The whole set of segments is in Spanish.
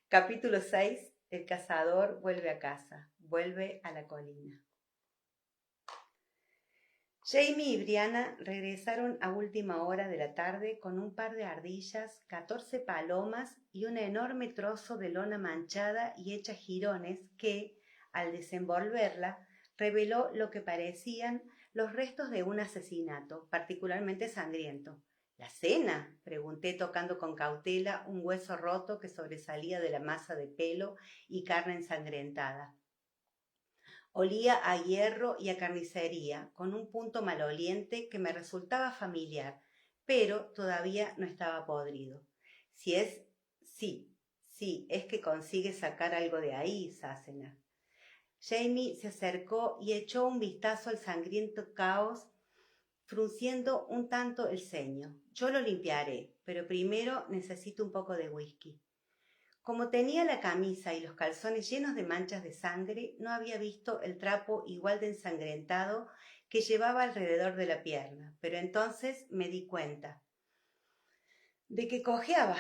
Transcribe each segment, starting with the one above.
Capítulo 6. El cazador vuelve a casa, vuelve a la colina. Jamie y Brianna regresaron a última hora de la tarde con un par de ardillas, 14 palomas y un enorme trozo de lona manchada y hecha jirones que, al desenvolverla, reveló lo que parecían los restos de un asesinato, particularmente sangriento. ¿La cena?, pregunté tocando con cautela un hueso roto que sobresalía de la masa de pelo y carne ensangrentada. Olía a hierro y a carnicería, con un punto maloliente que me resultaba familiar, pero todavía no estaba podrido. Sí, es que consigue sacar algo de ahí, Sassenach. Jamie se acercó y echó un vistazo al sangriento caos, frunciendo un tanto el ceño. Yo lo limpiaré, pero primero necesito un poco de whisky. Como tenía la camisa y los calzones llenos de manchas de sangre, no había visto el trapo igual de ensangrentado que llevaba alrededor de la pierna, pero entonces me di cuenta de que cojeaba.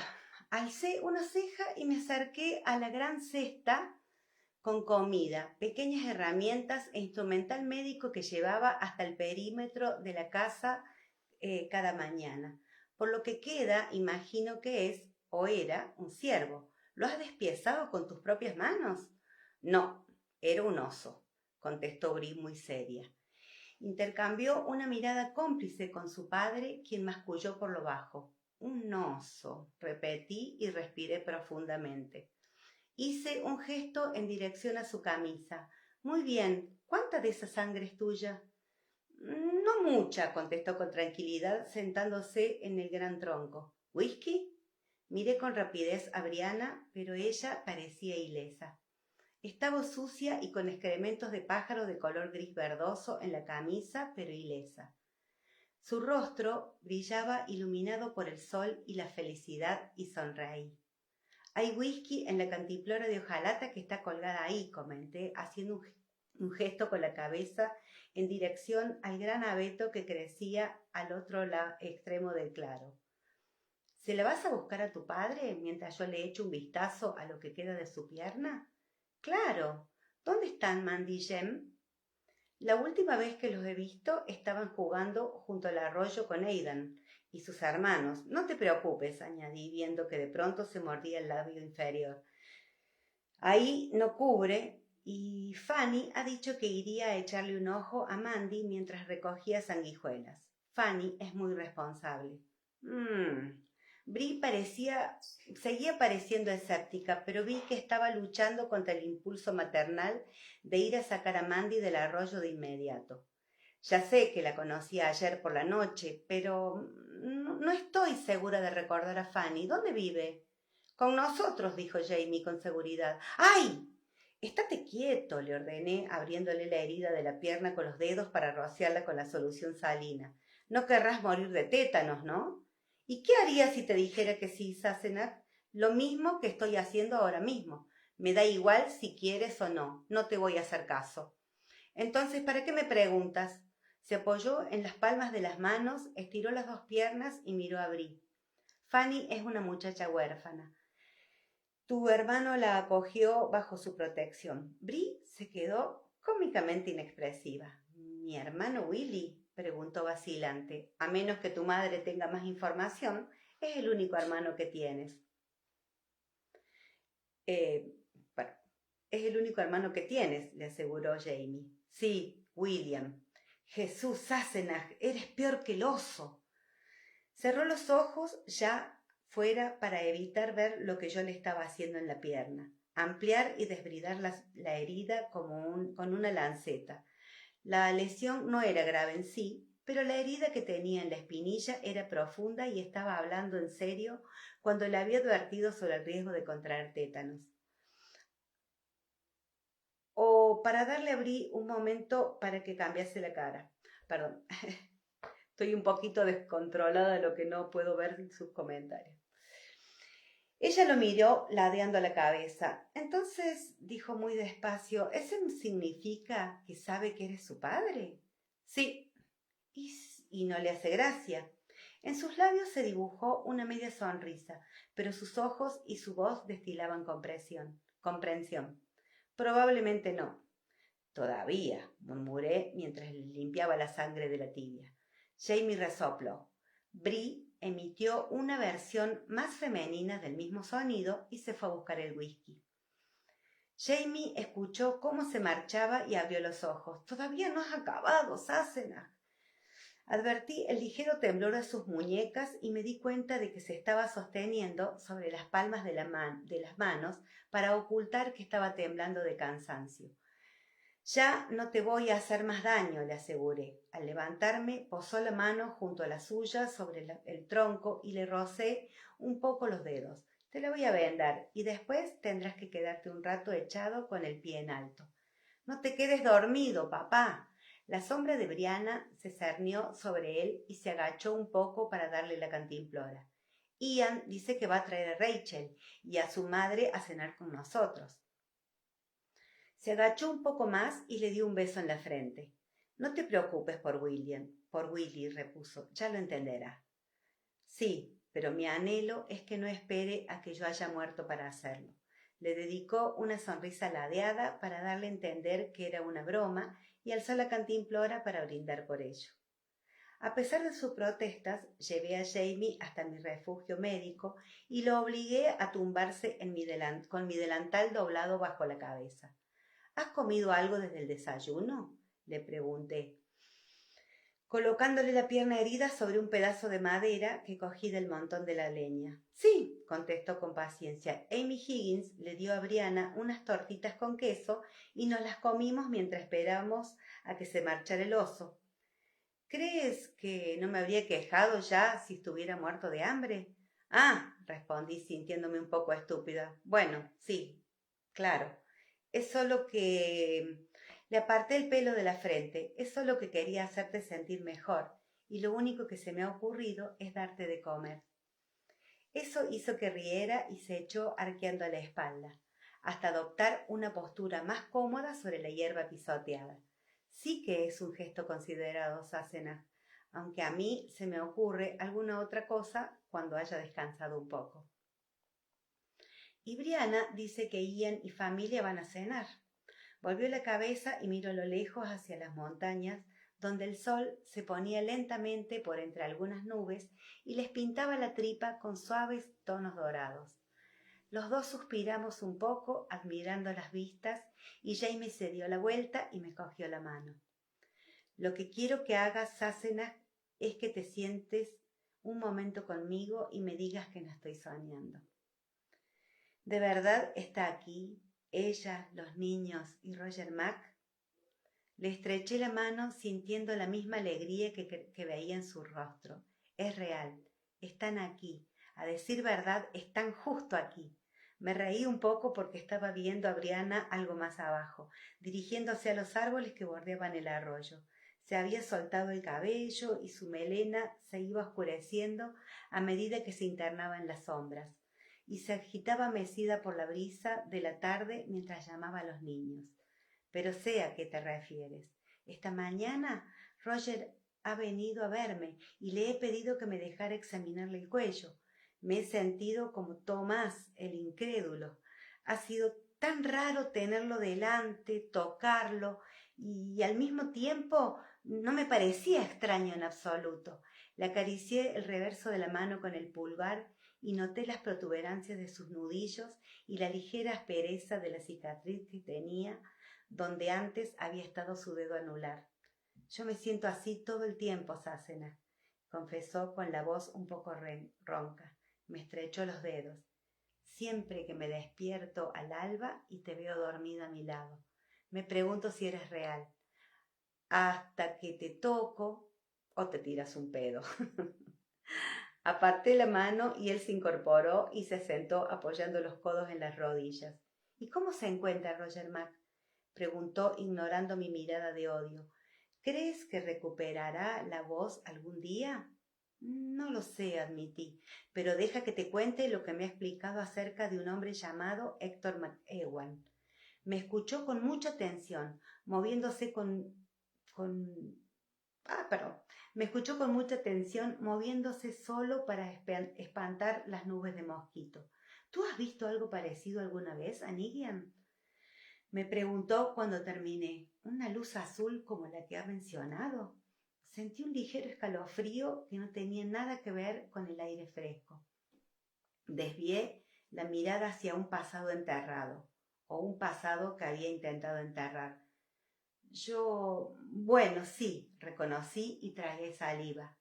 Alcé una ceja y me acerqué a la gran cesta con comida, pequeñas herramientas e instrumental médico que llevaba hasta el perímetro de la casa cada mañana. Por lo que queda, imagino que es, o era, un ciervo. ¿Lo has despiezado con tus propias manos? No, era un oso, contestó Brie muy seria. Intercambió una mirada cómplice con su padre, quien masculló por lo bajo. Un oso, repetí y respiré profundamente. Hice un gesto en dirección a su camisa. Muy bien, ¿cuánta de esa sangre es tuya? No mucha, contestó con tranquilidad, sentándose en el gran tronco. ¿Whisky? Miré con rapidez a Brianna, pero ella parecía ilesa. Estaba sucia y con excrementos de pájaro de color gris verdoso en la camisa, pero ilesa. Su rostro brillaba iluminado por el sol y la felicidad, y sonreí. Hay whisky en la cantimplora de hojalata que está colgada ahí, comenté, haciendo un gesto con la cabeza en dirección al gran abeto que crecía al otro extremo del claro. ¿Se la vas a buscar a tu padre mientras yo le echo un vistazo a lo que queda de su pierna? Claro. ¿Dónde están Mandy y Jem? La última vez que los he visto estaban jugando junto al arroyo con Aidan y sus hermanos. No te preocupes, añadí, viendo que de pronto se mordía el labio inferior. Ahí no cubre, y Fanny ha dicho que iría a echarle un ojo a Mandy mientras recogía sanguijuelas. Fanny es muy responsable. Brie seguía pareciendo escéptica, pero vi que estaba luchando contra el impulso maternal de ir a sacar a Mandy del arroyo de inmediato. Ya sé que la conocía ayer por la noche, pero no estoy segura de recordar a Fanny. ¿Dónde vive? Con nosotros, dijo Jamie con seguridad. ¡Ay! Estate quieto, le ordené, abriéndole la herida de la pierna con los dedos para rociarla con la solución salina. No querrás morir de tétanos, ¿no? ¿Y qué harías si te dijera que sí, Sassenach? Lo mismo que estoy haciendo ahora mismo. Me da igual si quieres o no. No te voy a hacer caso. Entonces, ¿para qué me preguntas? Se apoyó en las palmas de las manos, estiró las dos piernas y miró a Brie. Fanny es una muchacha huérfana. Tu hermano la acogió bajo su protección. Brie se quedó cómicamente inexpresiva. ¿Mi hermano Willy?, preguntó vacilante. A menos que tu madre tenga más información, es el único hermano que tienes. Bueno, es el único hermano que tienes, le aseguró Jamie. Sí, William. Jesús, Sassenach, eres peor que el oso. Cerró los ojos ya fuera para evitar ver lo que yo le estaba haciendo en la pierna. Ampliar y desbridar la herida con una lanceta. La lesión no era grave en sí, pero la herida que tenía en la espinilla era profunda y estaba hablando en serio cuando le había advertido sobre el riesgo de contraer tétanos. O para darle a Brie un momento para que cambiase la cara. Perdón, estoy un poquito descontrolada de lo que no puedo ver en sus comentarios. Ella lo miró ladeando la cabeza. Entonces dijo muy despacio, ¿eso significa que sabe que eres su padre? Sí. ¿Y no le hace gracia? En sus labios se dibujó una media sonrisa, pero sus ojos y su voz destilaban comprensión. Probablemente no. Todavía, murmuré mientras le limpiaba la sangre de la tibia. Jamie resopló. Bree emitió una versión más femenina del mismo sonido y se fue a buscar el whisky. Jamie escuchó cómo se marchaba y abrió los ojos. «Todavía no has acabado, Sassenach». Advertí el ligero temblor de sus muñecas y me di cuenta de que se estaba sosteniendo sobre las palmas de las manos para ocultar que estaba temblando de cansancio. «Ya no te voy a hacer más daño», le aseguré. Al levantarme, posó la mano junto a la suya sobre el tronco y le rocé un poco los dedos. «Te la voy a vendar y después tendrás que quedarte un rato echado con el pie en alto». «No te quedes dormido, papá». La sombra de Brianna se cernió sobre él y se agachó un poco para darle la cantimplora. «Ian dice que va a traer a Rachel y a su madre a cenar con nosotros». Se agachó un poco más y le dio un beso en la frente. «No te preocupes por Willy», repuso. «Ya lo entenderá». «Sí, pero mi anhelo es que no espere a que yo haya muerto para hacerlo». Le dedicó una sonrisa ladeada para darle a entender que era una broma y alzó la cantimplora para brindar por ello. A pesar de sus protestas, llevé a Jamie hasta mi refugio médico y lo obligué a tumbarse con mi delantal doblado bajo la cabeza. «¿Has comido algo desde el desayuno?», le pregunté, colocándole la pierna herida sobre un pedazo de madera que cogí del montón de la leña. «Sí», contestó con paciencia. «Amy Higgins le dio a Brianna unas tortitas con queso y nos las comimos mientras esperamos a que se marchara el oso». «¿Crees que no me habría quejado ya si estuviera muerto de hambre?». «Ah», respondí sintiéndome un poco estúpida. «Bueno, sí, claro. Es solo que…». Le aparté el pelo de la frente. «Es solo que quería hacerte sentir mejor y lo único que se me ha ocurrido es darte de comer». Eso hizo que riera y se echó arqueando la espalda, hasta adoptar una postura más cómoda sobre la hierba pisoteada. Sí que es un gesto considerado, Sassenach, aunque a mí se me ocurre alguna otra cosa cuando haya descansado un poco. «Y Brianna dice que Ian y familia van a cenar». Volvió la cabeza y miró a lo lejos hacia las montañas, donde el sol se ponía lentamente por entre algunas nubes y les pintaba la tripa con suaves tonos dorados. Los dos suspiramos un poco, admirando las vistas, y Jamie se dio la vuelta y me cogió la mano. «Lo que quiero que hagas, Sassenach, es que te sientes un momento conmigo y me digas que no estoy soñando. ¿De verdad está aquí, ella, los niños y Roger Mack?». Le estreché la mano sintiendo la misma alegría que veía en su rostro. «Es real, están aquí. A decir verdad, están justo aquí». Me reí un poco porque estaba viendo a Brianna algo más abajo, dirigiéndose a los árboles que bordeaban el arroyo. Se había soltado el cabello y su melena se iba oscureciendo a medida que se internaba en las sombras, y se agitaba mecida por la brisa de la tarde mientras llamaba a los niños. «Pero sé a qué te refieres. Esta mañana Roger ha venido a verme y le he pedido que me dejara examinarle el cuello. Me he sentido como Tomás, el incrédulo. Ha sido tan raro tenerlo delante, tocarlo, y al mismo tiempo no me parecía extraño en absoluto». Le acaricié el reverso de la mano con el pulgar y noté las protuberancias de sus nudillos y la ligera aspereza de la cicatriz que tenía donde antes había estado su dedo anular. «Yo me siento así todo el tiempo, Sassenach», confesó con la voz un poco ronca. Me estrechó los dedos. «Siempre que me despierto al alba y te veo dormida a mi lado, me pregunto si eres real, hasta que te toco o te tiras un pedo». Aparté la mano y él se incorporó y se sentó apoyando los codos en las rodillas. «¿Y cómo se encuentra Roger Mack?», preguntó ignorando mi mirada de odio. «¿Crees que recuperará la voz algún día?». «No lo sé», admití, «pero deja que te cuente lo que me ha explicado acerca de un hombre llamado Héctor McEwan». Me escuchó con mucha atención, moviéndose con Perdón. Me escuchó con mucha atención, moviéndose solo para espantar las nubes de mosquito. ¿Tú has visto algo parecido alguna vez, Anigian? Me preguntó cuando terminé. ¿Una luz azul como la que ha mencionado? Sentí un ligero escalofrío que no tenía nada que ver con el aire fresco. Desvié la mirada hacia un pasado enterrado, o un pasado que había intentado enterrar. Bueno, sí, reconocí y tragué saliva.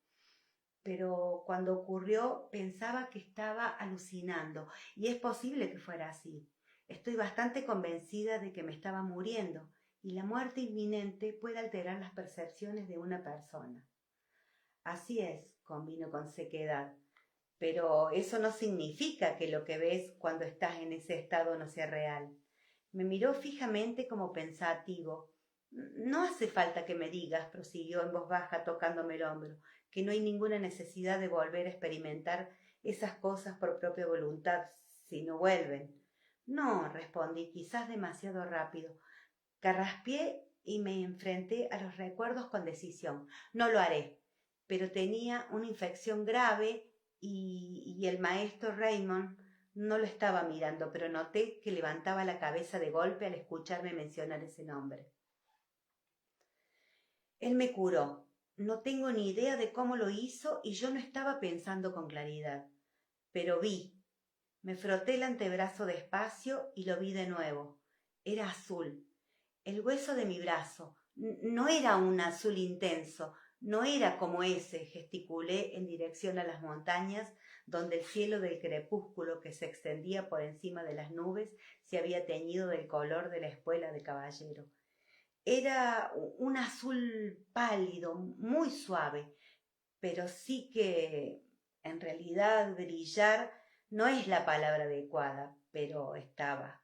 Pero cuando ocurrió pensaba que estaba alucinando, y es posible que fuera así. Estoy bastante convencida de que me estaba muriendo, y la muerte inminente puede alterar las percepciones de una persona. Así es, convino con sequedad, pero eso no significa que lo que ves cuando estás en ese estado no sea real. Me miró fijamente como pensativo. No hace falta que me digas, prosiguió en voz baja tocándome el hombro, que no hay ninguna necesidad de volver a experimentar esas cosas por propia voluntad, si no vuelven. No, respondí, quizás demasiado rápido. Carraspeé y me enfrenté a los recuerdos con decisión. No lo haré, pero tenía una infección grave y el maestro Raymond no lo estaba mirando, pero noté que levantaba la cabeza de golpe al escucharme mencionar ese nombre. Él me curó. No tengo ni idea de cómo lo hizo y yo no estaba pensando con claridad. Pero vi. Me froté el antebrazo despacio y lo vi de nuevo. Era azul. El hueso de mi brazo. No era un azul intenso, no era como ese, gesticulé en dirección a las montañas, donde el cielo del crepúsculo que se extendía por encima de las nubes se había teñido del color de la espuela de caballero. Era un azul pálido, muy suave, pero sí que en realidad brillar no es la palabra adecuada, pero estaba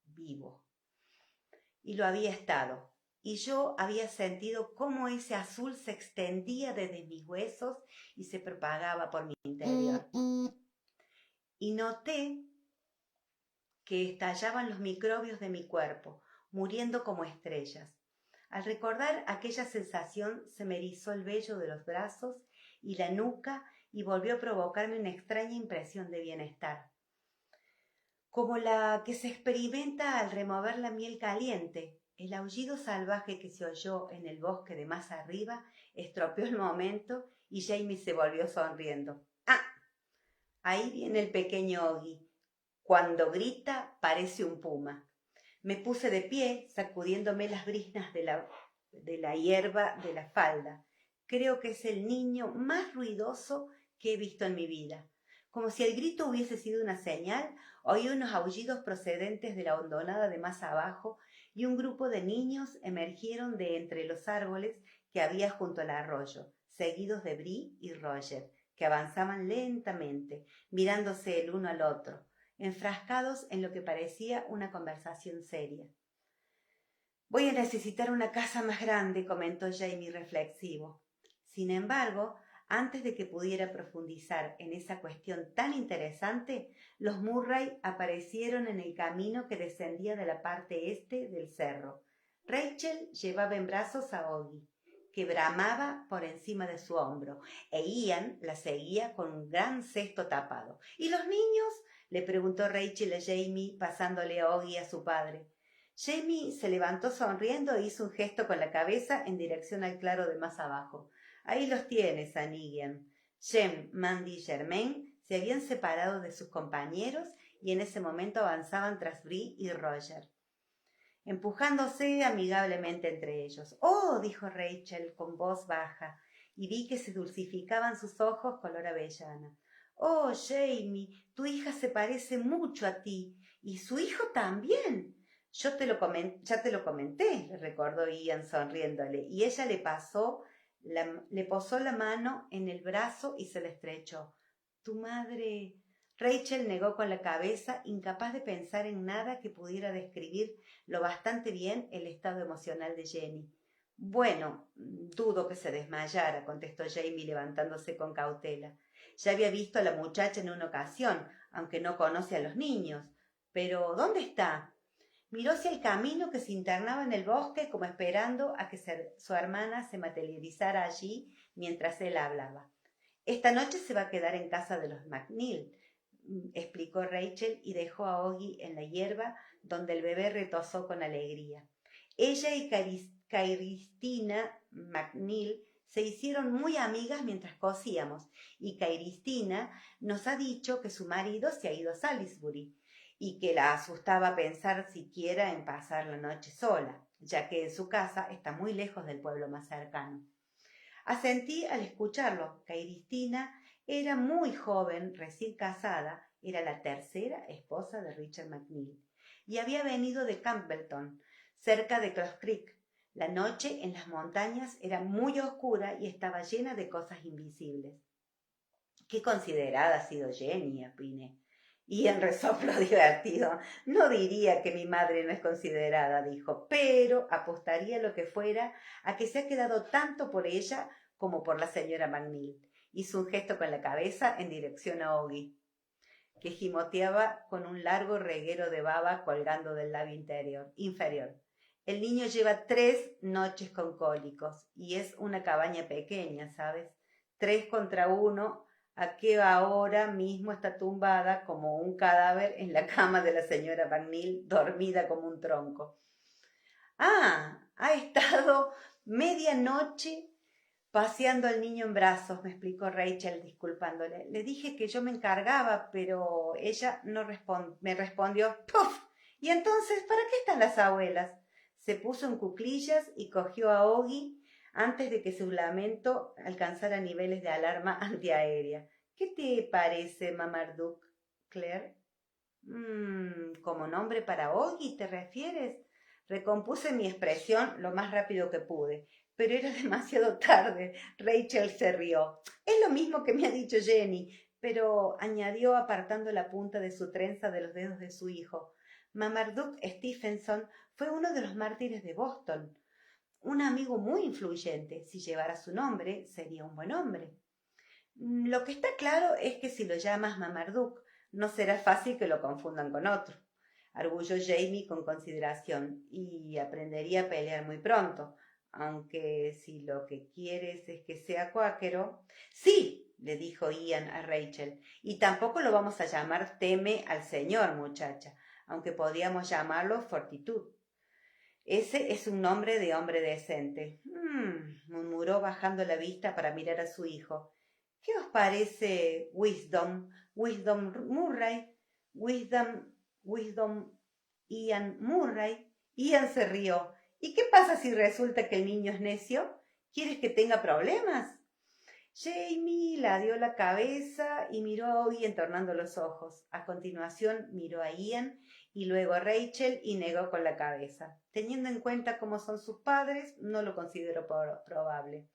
vivo. Y lo había estado, y yo había sentido cómo ese azul se extendía desde mis huesos y se propagaba por mi interior. Y noté que estallaban los microbios de mi cuerpo, muriendo como estrellas. Al recordar aquella sensación se me erizó el vello de los brazos y la nuca y volvió a provocarme una extraña impresión de bienestar, como la que se experimenta al remover la miel caliente. El aullido salvaje que se oyó en el bosque de más arriba estropeó el momento y Jamie se volvió sonriendo. ¡Ah! Ahí viene el pequeño Oggy. Cuando grita parece un puma. Me puse de pie, sacudiéndome las briznas de la hierba de la falda. Creo que es el niño más ruidoso que he visto en mi vida. Como si el grito hubiese sido una señal, oí unos aullidos procedentes de la hondonada de más abajo y un grupo de niños emergieron de entre los árboles que había junto al arroyo, seguidos de Bree y Roger, que avanzaban lentamente, mirándose el uno al otro, enfrascados en lo que parecía una conversación seria. «Voy a necesitar una casa más grande», comentó Jamie reflexivo. Sin embargo, antes de que pudiera profundizar en esa cuestión tan interesante, los Murray aparecieron en el camino que descendía de la parte este del cerro. Rachel llevaba en brazos a Oggy, que bramaba por encima de su hombro, e Ian la seguía con un gran cesto tapado. «¿Y los niños?», le preguntó Rachel a Jamie, pasándole a Oggy a su padre. Jamie se levantó sonriendo e hizo un gesto con la cabeza en dirección al claro de más abajo. «Ahí los tienes, Anigian». Jem, Mandy y Germaine se habían separado de sus compañeros y en ese momento avanzaban tras Bree y Roger, empujándose amigablemente entre ellos. «Oh», dijo Rachel con voz baja, y vi que se dulcificaban sus ojos color avellana. «Oh, Jamie, tu hija se parece mucho a ti, y su hijo también». «Ya te lo comenté», le recordó Ian sonriéndole, y ella le posó la mano en el brazo y se le estrechó. «Tu madre...» Rachel negó con la cabeza, incapaz de pensar en nada que pudiera describir lo bastante bien el estado emocional de Jenny. «Bueno, dudo que se desmayara», contestó Jamie levantándose con cautela. «Ya había visto a la muchacha en una ocasión, aunque no conoce a los niños. Pero, ¿dónde está?» Miró hacia el camino que se internaba en el bosque como esperando a que su hermana se materializara allí mientras él hablaba. Esta noche se va a quedar en casa de los McNeil, explicó Rachel y dejó a Oggy en la hierba donde el bebé retozó con alegría. Ella y Cristina McNeil se hicieron muy amigas mientras cosíamos y Cristina nos ha dicho que su marido se ha ido a Salisbury y que la asustaba pensar siquiera en pasar la noche sola, ya que en su casa está muy lejos del pueblo más cercano. Asentí al escucharlo. Cristina era muy joven, recién casada, era la tercera esposa de Richard McNeil y había venido de Campbellton, cerca de Cross Creek. La noche en las montañas era muy oscura y estaba llena de cosas invisibles. Qué considerada ha sido Jenny, opiné. Y en resoplo divertido. No diría que mi madre no es considerada, dijo, pero apostaría lo que fuera a que se ha quedado tanto por ella como por la señora McNeil. Hizo un gesto con la cabeza en dirección a Oggy, que gimoteaba con un largo reguero de baba colgando del labio inferior. El niño lleva 3 noches con cólicos y es una cabaña pequeña, ¿sabes? 3 contra 1, a que ahora mismo está tumbada como un cadáver en la cama de la señora McNeil, dormida como un tronco. Ha estado media noche paseando al niño en brazos, me explicó Rachel disculpándole. Le dije que yo me encargaba, pero ella no me respondió, ¡puf! ¿Y entonces para qué están las abuelas? Se puso en cuclillas y cogió a Oggy antes de que su lamento alcanzara niveles de alarma antiaérea. ¿Qué te parece, Marmaduke, Claire? ¿Como nombre para Oggy te refieres? Recompuse mi expresión lo más rápido que pude, pero era demasiado tarde. Rachel se rió. Es lo mismo que me ha dicho Jenny, pero añadió apartando la punta de su trenza de los dedos de su hijo. Marmaduke Stephenson fue uno de los mártires de Boston. Un amigo muy influyente. Si llevara su nombre, sería un buen hombre. Lo que está claro es que si lo llamas Marmaduke, no será fácil que lo confundan con otro, arguyó Jamie con consideración, y aprendería a pelear muy pronto, aunque si lo que quieres es que sea cuáquero. Sí, le dijo Ian a Rachel, y tampoco lo vamos a llamar Teme al Señor, muchacha, aunque podríamos llamarlo Fortitud. Ese es un nombre de hombre decente, murmuró bajando la vista para mirar a su hijo. ¿Qué os parece Wisdom Murray? Wisdom Ian Murray. Ian se rió. ¿Y qué pasa si resulta que el niño es necio? ¿Quieres que tenga problemas? Jamie ladeó la cabeza y miró a Oggy entornando los ojos. A continuación miró a Ian y luego a Rachel y negó con la cabeza. Teniendo en cuenta cómo son sus padres, no lo considero probable.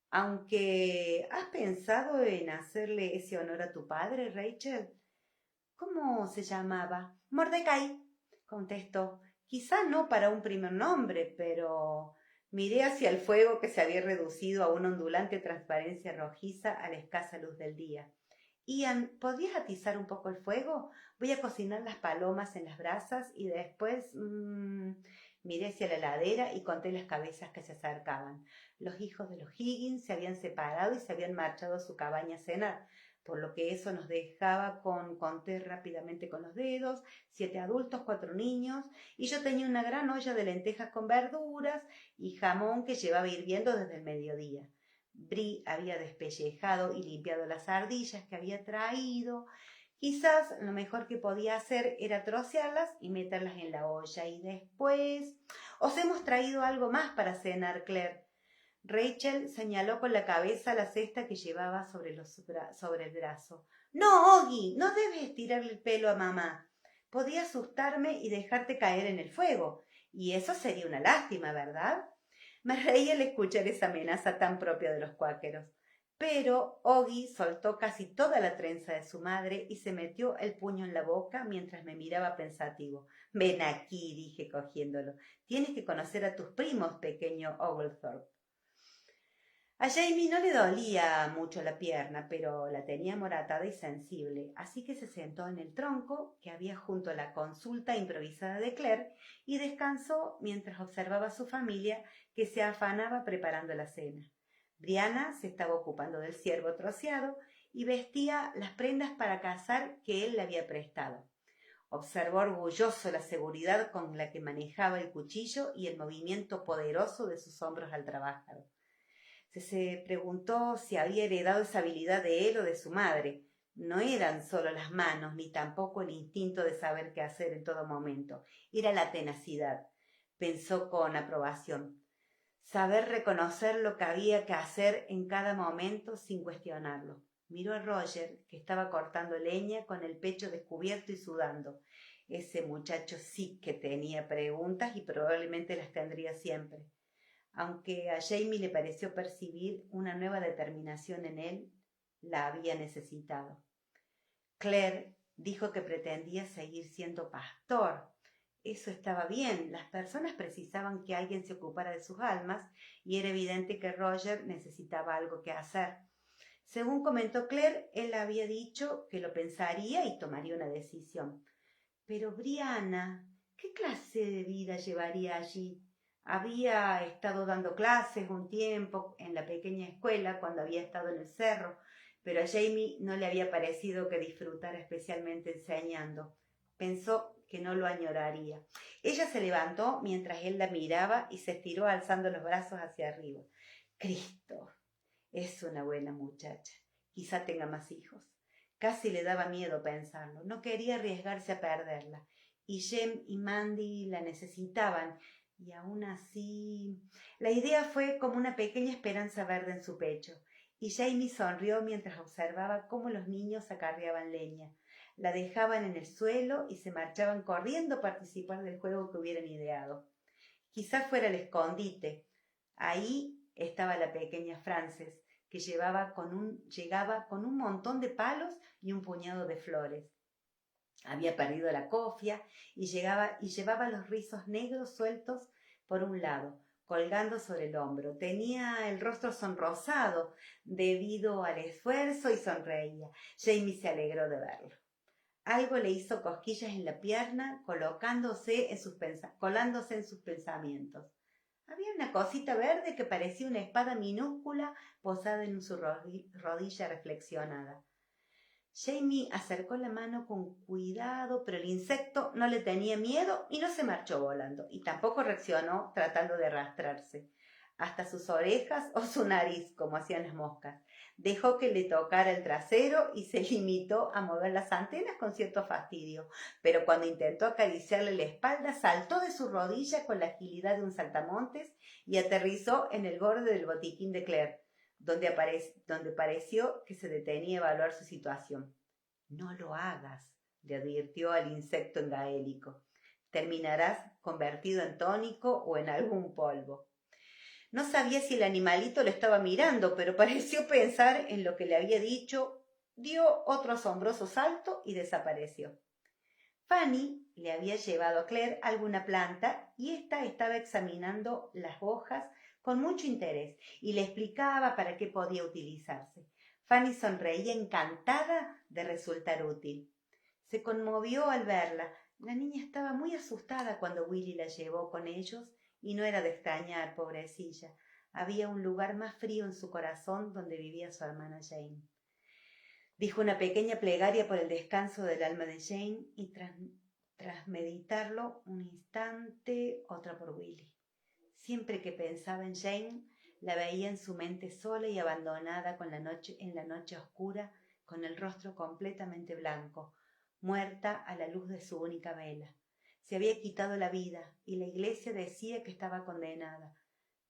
Aunque, ¿has pensado en hacerle ese honor a tu padre, Rachel? ¿Cómo se llamaba? Mordecai, contestó. Quizá no para un primer nombre, pero... Miré hacia el fuego que se había reducido a una ondulante transparencia rojiza a la escasa luz del día. Ian, ¿podrías atizar un poco el fuego? Voy a cocinar las palomas en las brasas y después... Miré hacia la heladera y conté las cabezas que se acercaban. Los hijos de los Higgins se habían separado y se habían marchado a su cabaña a cenar, por lo que eso nos dejaba conté rápidamente con los dedos, 7 adultos, 4 niños, y yo tenía una gran olla de lentejas con verduras y jamón que llevaba hirviendo desde el mediodía. Brie había despellejado y limpiado las ardillas que había traído. Quizás lo mejor que podía hacer era trocearlas y meterlas en la olla. Y después... Os hemos traído algo más para cenar, Claire. Rachel señaló con la cabeza la cesta que llevaba sobre el brazo. No, Oggy, no debes estirarle el pelo a mamá. Podía asustarme y dejarte caer en el fuego. Y eso sería una lástima, ¿verdad? Me reí al escuchar esa amenaza tan propia de los cuáqueros. Pero Oggy soltó casi toda la trenza de su madre y se metió el puño en la boca mientras me miraba pensativo. Ven aquí, dije cogiéndolo. Tienes que conocer a tus primos, pequeño Oglethorpe. A Jamie no le dolía mucho la pierna, pero la tenía moratada y sensible, así que se sentó en el tronco que había junto a la consulta improvisada de Claire y descansó mientras observaba a su familia que se afanaba preparando la cena. Brianna se estaba ocupando del ciervo troceado y vestía las prendas para cazar que él le había prestado. Observó orgulloso la seguridad con la que manejaba el cuchillo y el movimiento poderoso de sus hombros al trabajar. Se preguntó si había heredado esa habilidad de él o de su madre. No eran solo las manos, ni tampoco el instinto de saber qué hacer en todo momento. Era la tenacidad, pensó con aprobación. Saber reconocer lo que había que hacer en cada momento sin cuestionarlo. Miró a Roger, que estaba cortando leña con el pecho descubierto y sudando. Ese muchacho sí que tenía preguntas y probablemente las tendría siempre. Aunque a Jamie le pareció percibir una nueva determinación en él, la había necesitado. Claire dijo que pretendía seguir siendo pastor. Eso estaba bien, las personas precisaban que alguien se ocupara de sus almas y era evidente que Roger necesitaba algo que hacer. Según comentó Claire, él había dicho que lo pensaría y tomaría una decisión. Pero Brianna, ¿qué clase de vida llevaría allí? Había estado dando clases un tiempo en la pequeña escuela cuando había estado en el cerro, pero a Jamie no le había parecido que disfrutara especialmente enseñando. Pensó que no lo añoraría. Ella se levantó mientras él la miraba y se estiró alzando los brazos hacia arriba. Cristo, es una buena muchacha. Quizá tenga más hijos. Casi le daba miedo pensarlo. No quería arriesgarse a perderla. Y Jem y Mandy la necesitaban. Y aún así... La idea fue como una pequeña esperanza verde en su pecho. Y Jamie sonrió mientras observaba cómo los niños acarreaban leña. La dejaban en el suelo y se marchaban corriendo a participar del juego que hubieran ideado. Quizás fuera el escondite. Ahí estaba la pequeña Frances, que llegaba con un montón de palos y un puñado de flores. Había perdido la cofia y llevaba los rizos negros sueltos por un lado, colgando sobre el hombro. Tenía el rostro sonrosado debido al esfuerzo y sonreía. Jamie se alegró de verlo. Algo le hizo cosquillas en la pierna, colándose en sus pensamientos. Había una cosita verde que parecía una espada minúscula posada en su rodilla reflexionada. Jamie acercó la mano con cuidado, pero el insecto no le tenía miedo y no se marchó volando, y tampoco reaccionó tratando de arrastrarse hasta sus orejas o su nariz, como hacían las moscas. Dejó que le tocara el trasero y se limitó a mover las antenas con cierto fastidio, pero cuando intentó acariciarle la espalda, saltó de su rodilla con la agilidad de un saltamontes y aterrizó en el borde del botiquín de Claire, donde pareció que se detenía a evaluar su situación. No lo hagas, le advirtió al insecto en gaélico. Terminarás convertido en tónico o en algún polvo. No sabía si el animalito lo estaba mirando, pero pareció pensar en lo que le había dicho, dio otro asombroso salto y desapareció. Fanny le había llevado a Claire alguna planta y ésta estaba examinando las hojas con mucho interés y le explicaba para qué podía utilizarse. Fanny sonreía encantada de resultar útil. Se conmovió al verla. La niña estaba muy asustada cuando Willy la llevó con ellos y no era de extrañar, pobrecilla. Había un lugar más frío en su corazón donde vivía su hermana Jane. Dijo una pequeña plegaria por el descanso del alma de Jane y tras meditarlo un instante, otra por Willy. Siempre que pensaba en Jane, la veía en su mente sola y abandonada en la noche oscura, con el rostro completamente blanco, muerta a la luz de su única vela. Se había quitado la vida y la iglesia decía que estaba condenada.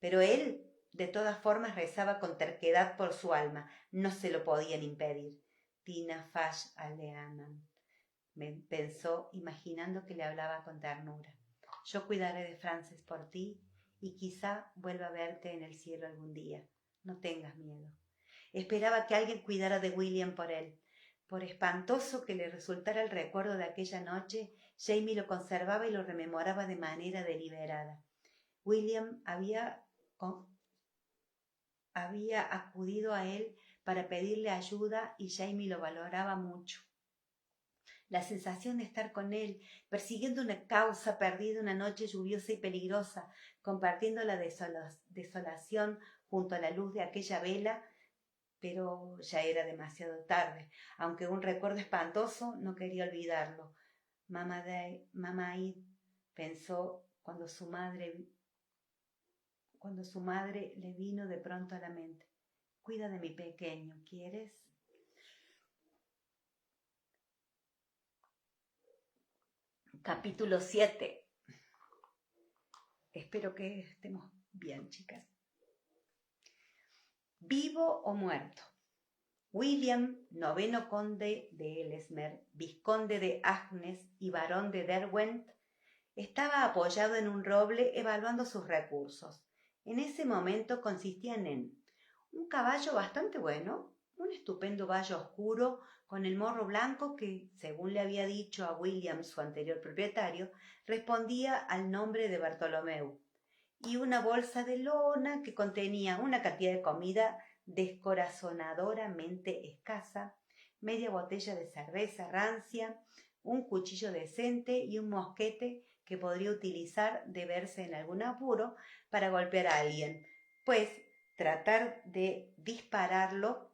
Pero él, de todas formas, rezaba con terquedad por su alma. No se lo podían impedir. Tina Fash Aleanan, pensó, imaginando que le hablaba con ternura. Yo cuidaré de Frances por ti y quizá vuelva a verte en el cielo algún día. No tengas miedo. Esperaba que alguien cuidara de William por él. Por espantoso que le resultara el recuerdo de aquella noche, Jamie lo conservaba y lo rememoraba de manera deliberada. William había había acudido a él para pedirle ayuda y Jamie lo valoraba mucho. La sensación de estar con él, persiguiendo una causa perdida una noche lluviosa y peligrosa, compartiendo la desolación junto a la luz de aquella vela, pero ya era demasiado tarde. Aunque un recuerdo espantoso, no quería olvidarlo. Mamá Aid pensó cuando su madre le vino de pronto a la mente. Cuida de mi pequeño, ¿quieres? Capítulo 7. Espero que estemos bien, chicas. Vivo o muerto. William, noveno conde de Ellesmere, vizconde de Agnes y barón de Derwent, estaba apoyado en un roble evaluando sus recursos. En ese momento consistían en un caballo bastante bueno, un estupendo vallo oscuro con el morro blanco que, según le había dicho a William su anterior propietario, respondía al nombre de Bartolomeu, y una bolsa de lona que contenía una cantidad de comida descorazonadoramente escasa, media botella de cerveza rancia, un cuchillo decente y un mosquete que podría utilizar de verse en algún apuro para golpear a alguien, pues tratar de dispararlo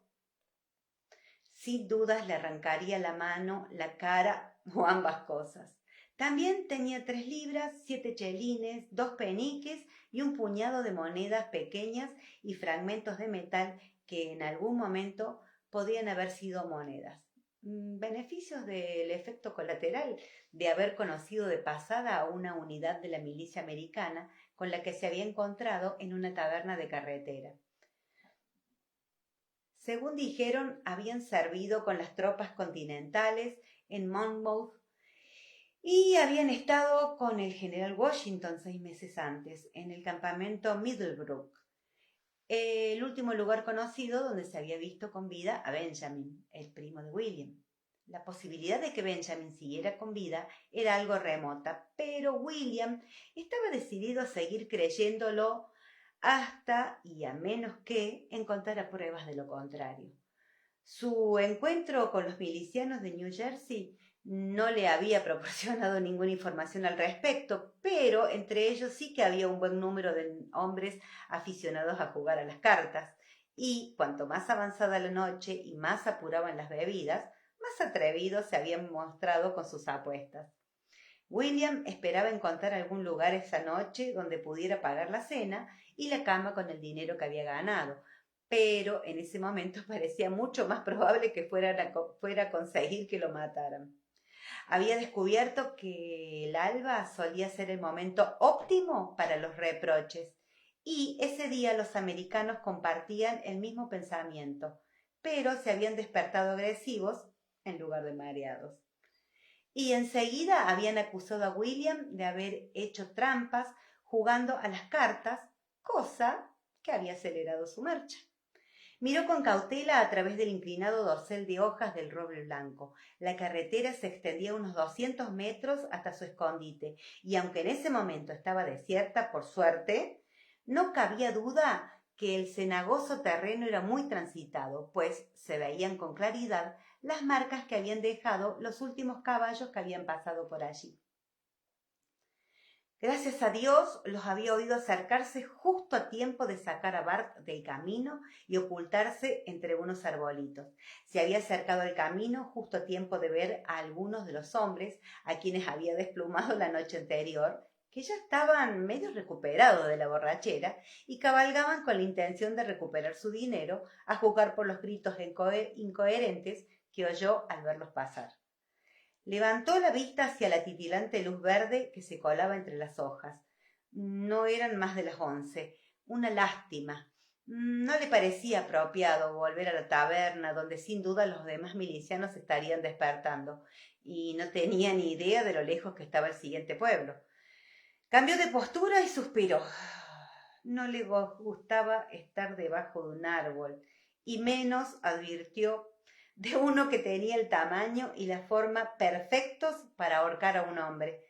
sin dudas le arrancaría la mano, la cara o ambas cosas. También tenía 3 libras, 7 chelines, 2 peniques y un puñado de monedas pequeñas y fragmentos de metal que en algún momento podían haber sido monedas. Beneficios del efecto colateral de haber conocido de pasada a una unidad de la milicia americana con la que se había encontrado en una taberna de carretera. Según dijeron, habían servido con las tropas continentales en Monmouth y habían estado con el general Washington 6 meses antes en el campamento Middlebrook, el último lugar conocido donde se había visto con vida a Benjamin, el primo de William. La posibilidad de que Benjamin siguiera con vida era algo remota, pero William estaba decidido a seguir creyéndolo hasta y a menos que encontrara pruebas de lo contrario. Su encuentro con los milicianos de New Jersey no le había proporcionado ninguna información al respecto, pero entre ellos sí que había un buen número de hombres aficionados a jugar a las cartas, y cuanto más avanzada la noche y más apuraban las bebidas, más atrevidos se habían mostrado con sus apuestas. William esperaba encontrar algún lugar esa noche donde pudiera pagar la cena y la cama con el dinero que había ganado, pero en ese momento parecía mucho más probable que fuera a conseguir que lo mataran. Había descubierto que el alba solía ser el momento óptimo para los reproches, y ese día los americanos compartían el mismo pensamiento, pero se habían despertado agresivos en lugar de mareados. Y enseguida habían acusado a William de haber hecho trampas jugando a las cartas, cosa que había acelerado su marcha. Miró con cautela a través del inclinado dosel de hojas del roble blanco. La carretera se extendía unos 200 metros hasta su escondite, y aunque en ese momento estaba desierta, por suerte, no cabía duda que el cenagoso terreno era muy transitado, pues se veían con claridad las marcas que habían dejado los últimos caballos que habían pasado por allí. Gracias a Dios los había oído acercarse justo a tiempo de sacar a Bart del camino y ocultarse entre unos arbolitos. Se había acercado al camino justo a tiempo de ver a algunos de los hombres a quienes había desplumado la noche anterior, que ya estaban medio recuperados de la borrachera y cabalgaban con la intención de recuperar su dinero, a juzgar por los gritos incoherentes que oyó al verlos pasar. Levantó la vista hacia la titilante luz verde que se colaba entre las hojas. No eran más de las 11. Una lástima. No le parecía apropiado volver a la taberna, donde sin duda los demás milicianos estarían despertando, y no tenía ni idea de lo lejos que estaba el siguiente pueblo. Cambió de postura y suspiró. No le gustaba estar debajo de un árbol, y menos, advirtió, de uno que tenía el tamaño y la forma perfectos para ahorcar a un hombre.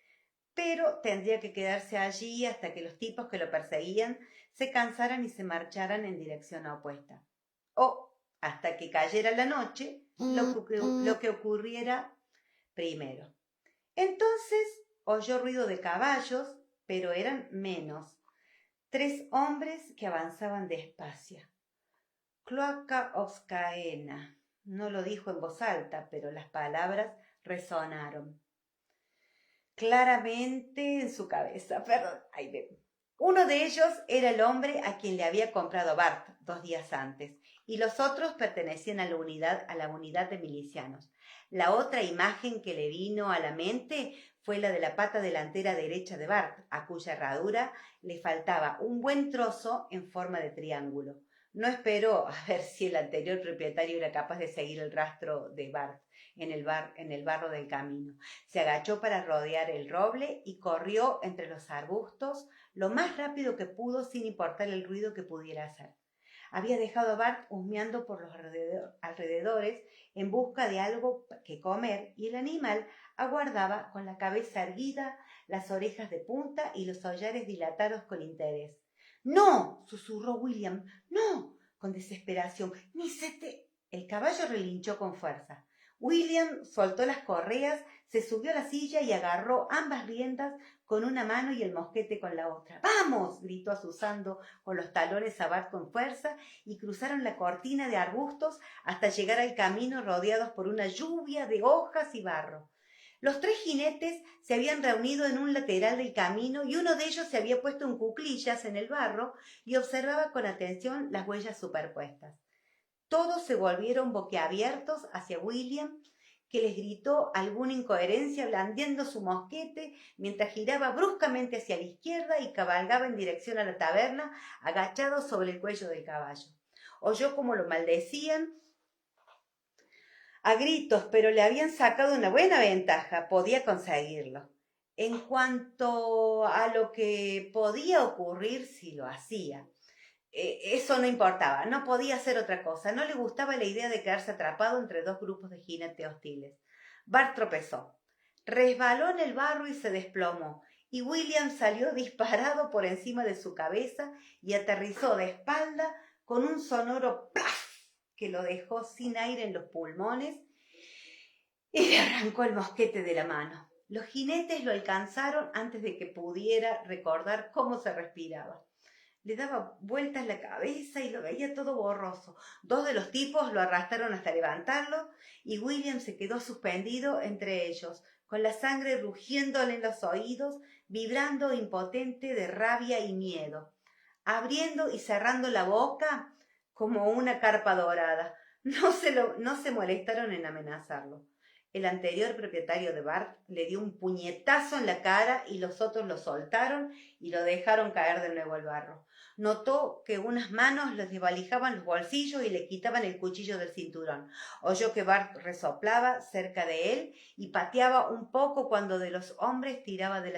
pero tendría que quedarse allí hasta que los tipos que lo perseguían se cansaran y se marcharan en dirección opuesta. O hasta que cayera la noche, lo que ocurriera primero. Entonces oyó ruido de caballos, pero eran menos. 3 hombres que avanzaban despacio. Cloaca Oscaena. No lo dijo en voz alta, pero las palabras resonaron claramente en su cabeza. Perdón, ahí veo. Uno de ellos era el hombre a quien le había comprado Bart 2 días antes, y los otros pertenecían a la unidad de milicianos. La otra imagen que le vino a la mente fue la de la pata delantera derecha de Bart, a cuya herradura le faltaba un buen trozo en forma de triángulo. No esperó a ver si el anterior propietario era capaz de seguir el rastro de Bart en el barro del camino. Se agachó para rodear el roble y corrió entre los arbustos lo más rápido que pudo, sin importar el ruido que pudiera hacer. Había dejado a Bart husmeando por los alrededores en busca de algo que comer, y el animal aguardaba con la cabeza erguida, las orejas de punta y los hollares dilatados con interés. —¡No! —susurró William. —¡No! Con desesperación. —¡Ni se te... El caballo relinchó con fuerza. William soltó las correas, se subió a la silla y agarró ambas riendas con una mano y el mosquete con la otra. —¡Vamos! —gritó azuzando con los talones a Bart con fuerza, y cruzaron la cortina de arbustos hasta llegar al camino rodeados por una lluvia de hojas y barro. Los 3 jinetes se habían reunido en un lateral del camino y uno de ellos se había puesto en cuclillas en el barro y observaba con atención las huellas superpuestas. Todos se volvieron boquiabiertos hacia William, que les gritó alguna incoherencia blandiendo su mosquete mientras giraba bruscamente hacia la izquierda y cabalgaba en dirección a la taberna, agachado sobre el cuello del caballo. Oyó cómo lo maldecían a gritos, pero le habían sacado una buena ventaja, podía conseguirlo. En cuanto a lo que podía ocurrir si lo hacía, eso no importaba, no podía hacer otra cosa. No le gustaba la idea de quedarse atrapado entre 2 grupos de jinetes hostiles. Bart tropezó, resbaló en el barro y se desplomó, y William salió disparado por encima de su cabeza y aterrizó de espalda con un sonoro ¡plaf! Que lo dejó sin aire en los pulmones y le arrancó el mosquete de la mano. Los jinetes lo alcanzaron antes de que pudiera recordar cómo se respiraba. Le daba vueltas la cabeza y lo veía todo borroso. 2 de los tipos lo arrastraron hasta levantarlo y William se quedó suspendido entre ellos, con la sangre rugiéndole en los oídos, vibrando impotente de rabia y miedo, abriendo y cerrando la boca como una carpa dorada. No se molestaron en amenazarlo. El anterior propietario de Bart le dio un puñetazo en la cara y los otros lo soltaron y lo dejaron caer de nuevo al barro. Notó que unas manos les desvalijaban los bolsillos y le quitaban el cuchillo del cinturón. Oyó que Bart resoplaba cerca de él y pateaba un poco cuando uno de los hombres tiraba de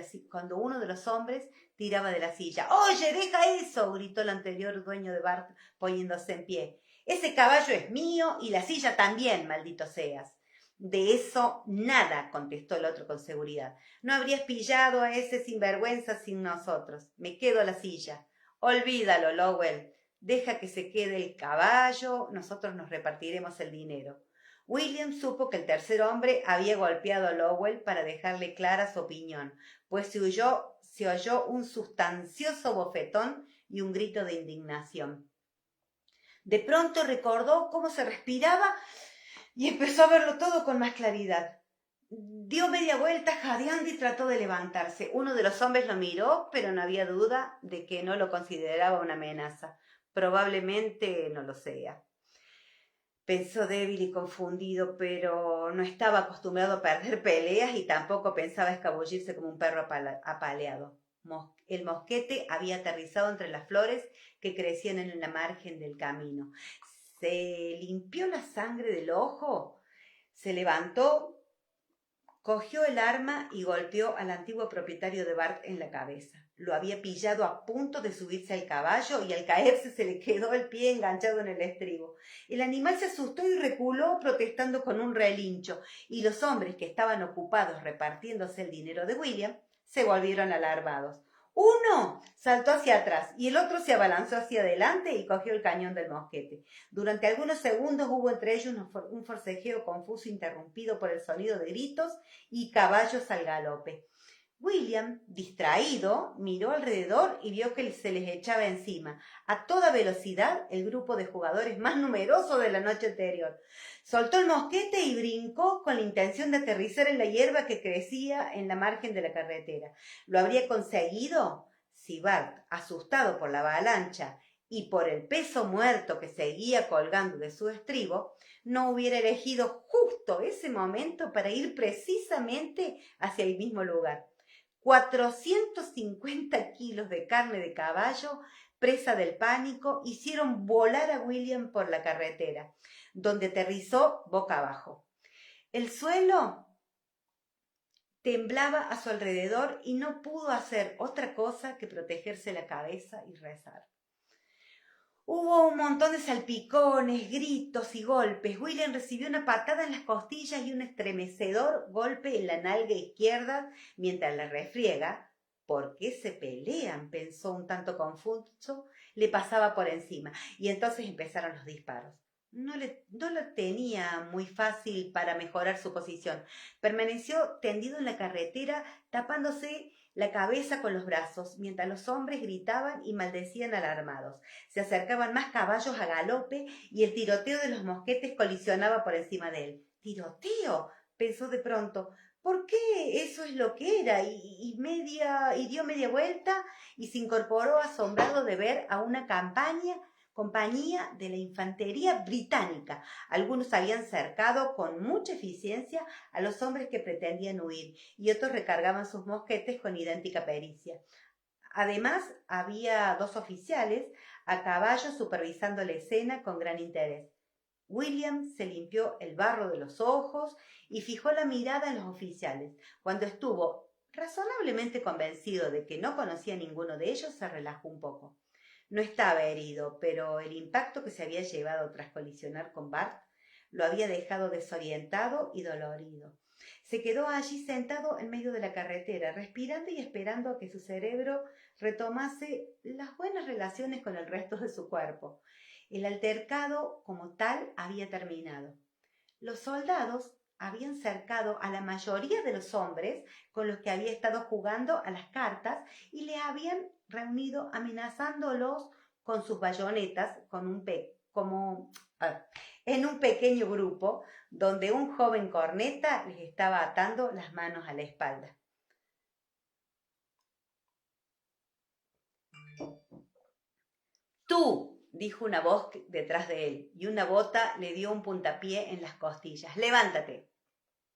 la silla. —¡Oye, deja eso! —gritó el anterior dueño de Bart, poniéndose en pie. —Ese caballo es mío y la silla también, maldito seas. —De eso nada —contestó el otro con seguridad—. No habrías pillado a ese sinvergüenza sin nosotros. Me quedo a la silla. Olvídalo, Lowell. Deja que se quede el caballo. Nosotros nos repartiremos el dinero. William supo que el tercer hombre había golpeado a Lowell para dejarle clara su opinión, pues se oyó un sustancioso bofetón y un grito de indignación. De pronto recordó cómo se respiraba y empezó a verlo todo con más claridad. Dio media vuelta jadeando y trató de levantarse. Uno de los hombres lo miró, pero no había duda de que no lo consideraba una amenaza. Probablemente no lo sea. Pensó débil y confundido, pero no estaba acostumbrado a perder peleas y tampoco pensaba escabullirse como un perro apaleado. El mosquete había aterrizado entre las flores que crecían en la margen del camino. Se limpió la sangre del ojo, se levantó, cogió el arma y golpeó al antiguo propietario de Bart en la cabeza. Lo había pillado a punto de subirse al caballo y al caerse se le quedó el pie enganchado en el estribo. El animal se asustó y reculó protestando con un relincho, y los hombres que estaban ocupados repartiéndose el dinero de William se volvieron alarmados. Uno saltó hacia atrás y el otro se abalanzó hacia adelante y cogió el cañón del mosquete. Durante algunos segundos hubo entre ellos un forcejeo confuso interrumpido por el sonido de gritos y caballos al galope. William, distraído, miró alrededor y vio que se les echaba encima, a toda velocidad, el grupo de jugadores más numeroso de la noche anterior. Soltó el mosquete y brincó con la intención de aterrizar en la hierba que crecía en la margen de la carretera. ¿Lo habría conseguido? Si Bart, asustado por la avalancha y por el peso muerto que seguía colgando de su estribo, no hubiera elegido justo ese momento para ir precisamente hacia el mismo lugar. 450 kilos de carne de caballo, presa del pánico, hicieron volar a William por la carretera, donde aterrizó boca abajo. El suelo temblaba a su alrededor y no pudo hacer otra cosa que protegerse la cabeza y rezar. Hubo un montón de salpicones, gritos y golpes. William recibió una patada en las costillas y un estremecedor golpe en la nalga izquierda mientras la refriega. ¿Por qué se pelean?, pensó un tanto confuso. Le pasaba por encima y entonces empezaron los disparos. No lo tenía muy fácil para mejorar su posición. Permaneció tendido en la carretera, tapándose la cabeza con los brazos, mientras los hombres gritaban y maldecían alarmados. Se acercaban más caballos a galope y el tiroteo de los mosquetes colisionaba por encima de él. ¿Tiroteo?, pensó de pronto. ¿Por qué eso es lo que era? Y dio media vuelta y se incorporó asombrado de ver a una compañía de la infantería británica. Algunos habían cercado con mucha eficiencia a los hombres que pretendían huir y otros recargaban sus mosquetes con idéntica pericia. Además, había 2 oficiales a caballo supervisando la escena con gran interés. William se limpió el barro de los ojos y fijó la mirada en los oficiales. Cuando estuvo razonablemente convencido de que no conocía a ninguno de ellos, se relajó un poco. No estaba herido, pero el impacto que se había llevado tras colisionar con Bart lo había dejado desorientado y dolorido. Se quedó allí sentado en medio de la carretera, respirando y esperando a que su cerebro retomase las buenas relaciones con el resto de su cuerpo. El altercado, como tal, había terminado. Los soldados habían cercado a la mayoría de los hombres con los que había estado jugando a las cartas y les habían reunido amenazándolos con sus bayonetas en un pequeño grupo donde un joven corneta les estaba atando las manos a la espalda. «Tú», dijo una voz detrás de él, y una bota le dio un puntapié en las costillas. «Levántate».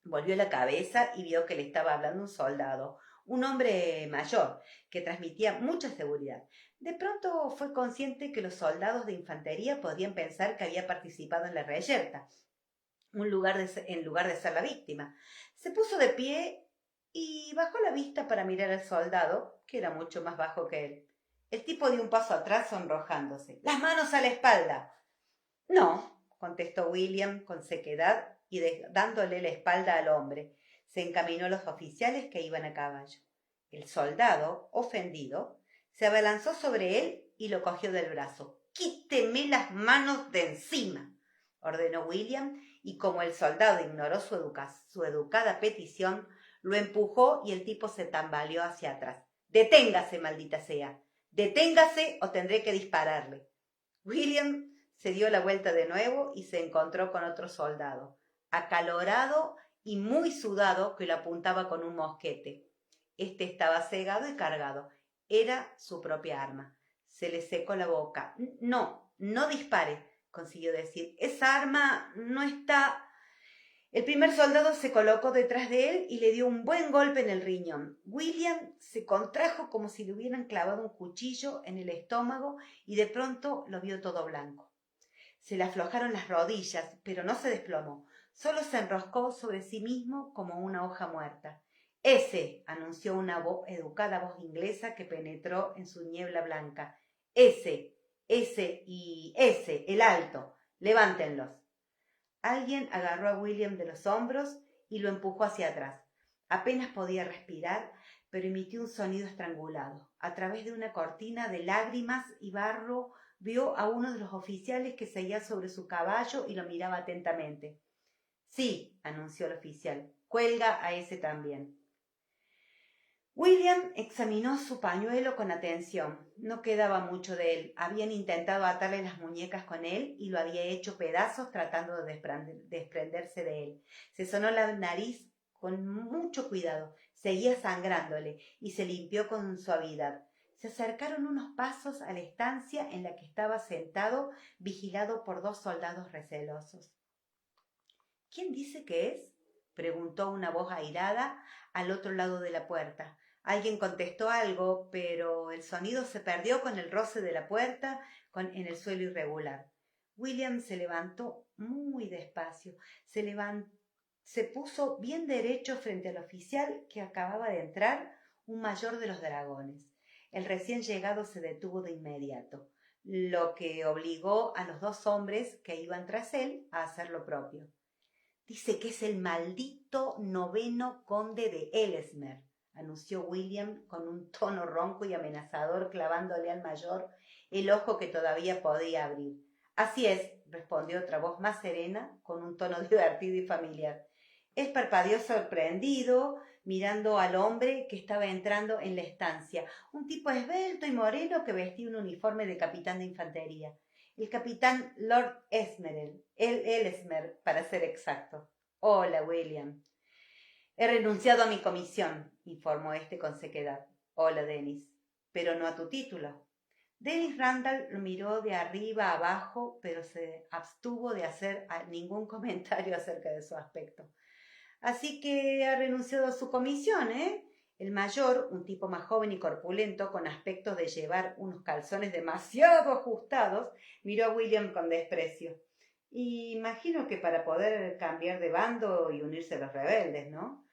Volvió la cabeza y vio que le estaba hablando un soldado, un hombre mayor, que transmitía mucha seguridad. De pronto fue consciente que los soldados de infantería podían pensar que había participado en la reyerta, en lugar de ser la víctima. Se puso de pie y bajó la vista para mirar al soldado, que era mucho más bajo que él. El tipo dio un paso atrás sonrojándose. «¡Las manos a la espalda!». «No», contestó William con sequedad y dándole la espalda al hombre, se encaminó a los oficiales que iban a caballo. El soldado, ofendido, se abalanzó sobre él y lo cogió del brazo. «¡Quíteme las manos de encima!», ordenó William, y como el soldado ignoró su educada petición, lo empujó y el tipo se tambaleó hacia atrás. «¡Deténgase, maldita sea! ¡Deténgase o tendré que dispararle!». William se dio la vuelta de nuevo y se encontró con otro soldado, acalorado y muy sudado, que lo apuntaba con un mosquete. Este estaba cegado y cargado. Era su propia arma. Se le secó la boca. «No, no dispare», consiguió decir. «Esa arma no está...». El primer soldado se colocó detrás de él y le dio un buen golpe en el riñón. William se contrajo como si le hubieran clavado un cuchillo en el estómago y de pronto lo vio todo blanco. Se le aflojaron las rodillas, pero no se desplomó. Solo se enroscó sobre sí mismo como una hoja muerta. «Ese», anunció una educada voz inglesa que penetró en su niebla blanca. «Ese, el alto. Levántenlos». Alguien agarró a William de los hombros y lo empujó hacia atrás. Apenas podía respirar, pero emitió un sonido estrangulado. A través de una cortina de lágrimas y barro vio a uno de los oficiales que seguía sobre su caballo y lo miraba atentamente. Sí, anunció el oficial, cuelga a ese también. William examinó su pañuelo con atención. No quedaba mucho de él. Habían intentado atarle las muñecas con él y lo había hecho pedazos tratando de desprenderse de él. Se sonó la nariz con mucho cuidado. Seguía sangrándole y se limpió con suavidad. Se acercaron unos pasos a la estancia en la que estaba sentado, vigilado por 2 soldados recelosos. ¿Quién dice que es?, preguntó una voz airada al otro lado de la puerta. Alguien contestó algo, pero el sonido se perdió con el roce de la puerta en el suelo irregular. William se levantó muy despacio. Se puso bien derecho frente al oficial que acababa de entrar, un mayor de los dragones. El recién llegado se detuvo de inmediato, lo que obligó a los 2 hombres que iban tras él a hacer lo propio. Dice que es el maldito 9º conde de Ellesmere, anunció William con un tono ronco y amenazador, clavándole al mayor el ojo que todavía podía abrir. Así es, respondió otra voz más serena, con un tono divertido y familiar. Él parpadeó sorprendido, mirando al hombre que estaba entrando en la estancia, un tipo esbelto y moreno que vestía un uniforme de capitán de infantería. El capitán Lord Ellesmere, para ser exacto. Hola, William. He renunciado a mi comisión, informó este con sequedad. Hola, Dennis. Pero no a tu título. Dennis Randall lo miró de arriba a abajo, pero se abstuvo de hacer ningún comentario acerca de su aspecto. Así que ha renunciado a su comisión, ¿eh? El mayor, un tipo más joven y corpulento, con aspecto de llevar unos calzones demasiado ajustados, miró a William con desprecio. Imagino que para poder cambiar de bando y unirse a los rebeldes, ¿no?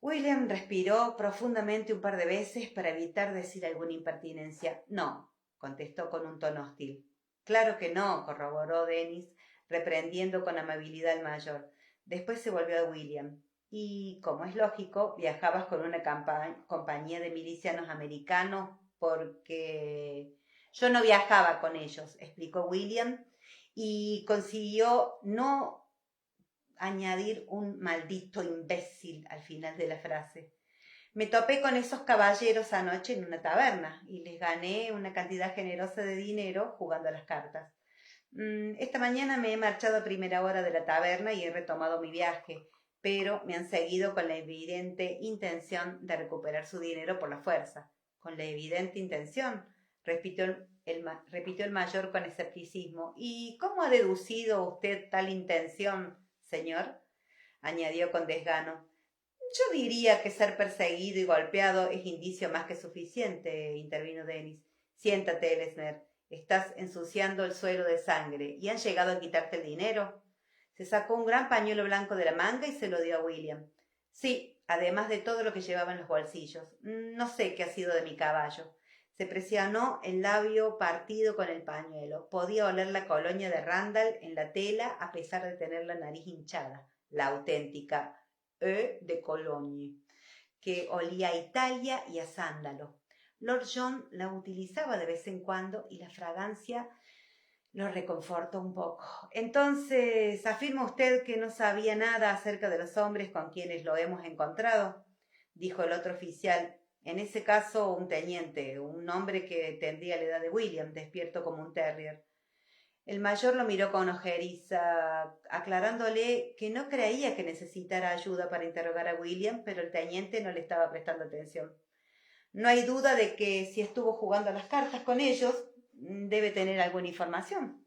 William respiró profundamente un par de veces para evitar decir alguna impertinencia. No, contestó con un tono hostil. Claro que no, corroboró Dennis, reprendiendo con amabilidad al mayor. Después se volvió a William. Y, como es lógico, viajabas con una compañía de milicianos americanos porque... Yo no viajaba con ellos, explicó William, y consiguió no añadir un maldito imbécil al final de la frase. Me topé con esos caballeros anoche en una taberna y les gané una cantidad generosa de dinero jugando a las cartas. Esta mañana me he marchado a primera hora de la taberna y he retomado mi viaje, pero me han seguido con la evidente intención de recuperar su dinero por la fuerza. ¿Con la evidente intención?, repitió el mayor con escepticismo. ¿Y cómo ha deducido usted tal intención, señor?, añadió con desgano. Yo diría que ser perseguido y golpeado es indicio más que suficiente, intervino Dennis. Siéntate, Ellesmere. Estás ensuciando el suelo de sangre. ¿Y han llegado a quitarte el dinero? Se sacó un gran pañuelo blanco de la manga y se lo dio a William. Sí, además de todo lo que llevaba en los bolsillos. No sé qué ha sido de mi caballo. Se presionó el labio partido con el pañuelo. Podía oler la colonia de Randall en la tela a pesar de tener la nariz hinchada. La auténtica de Cologne, que olía a Italia y a sándalo. Lord John la utilizaba de vez en cuando y la fragancia lo reconfortó un poco. Entonces, ¿afirma usted que no sabía nada acerca de los hombres con quienes lo hemos encontrado?, dijo el otro oficial. En ese caso, un teniente, un hombre que tendría la edad de William, despierto como un terrier. El mayor lo miró con ojeriza, aclarándole que no creía que necesitara ayuda para interrogar a William, pero el teniente no le estaba prestando atención. No hay duda de que si estuvo jugando a las cartas con ellos, debe tener alguna información.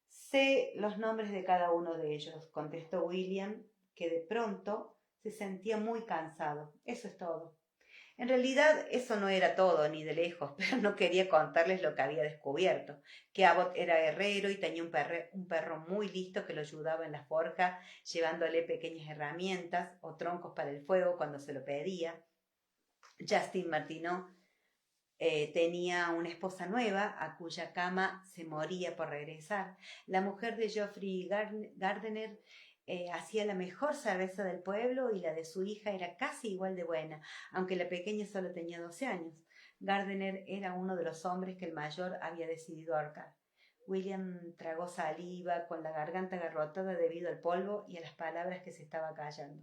Sé los nombres de cada uno de ellos, contestó William, que de pronto se sentía muy cansado. Eso es todo. En realidad eso no era todo, ni de lejos, pero no quería contarles lo que había descubierto, que Abbott era herrero y tenía un perro muy listo que lo ayudaba en la forja, llevándole pequeñas herramientas o troncos para el fuego cuando se lo pedía. Justin Martineau tenía una esposa nueva a cuya cama se moría por regresar. La mujer de Geoffrey Gardiner hacía la mejor cerveza del pueblo y la de su hija era casi igual de buena, aunque la pequeña solo tenía 12 años. Gardner era uno de los hombres que el mayor había decidido ahorcar. William tragó saliva con la garganta agarrotada debido al polvo y a las palabras que se estaba callando.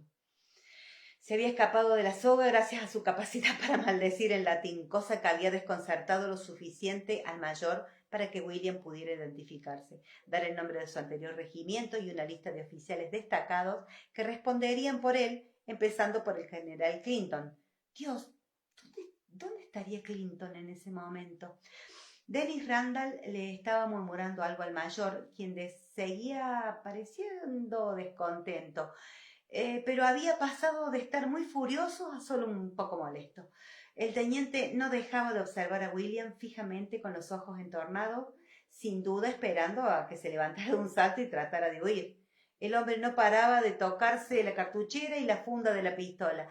Se había escapado de la soga gracias a su capacidad para maldecir en latín, cosa que había desconcertado lo suficiente al mayor para que William pudiera identificarse, dar el nombre de su anterior regimiento y una lista de oficiales destacados que responderían por él, empezando por el general Clinton. Dios, ¿dónde estaría Clinton en ese momento? Dennis Randall le estaba murmurando algo al mayor, quien seguía pareciendo descontento, pero había pasado de estar muy furioso a solo un poco molesto. El teniente no dejaba de observar a William fijamente con los ojos entornados, sin duda esperando a que se levantara de un salto y tratara de huir. El hombre no paraba de tocarse la cartuchera y la funda de la pistola,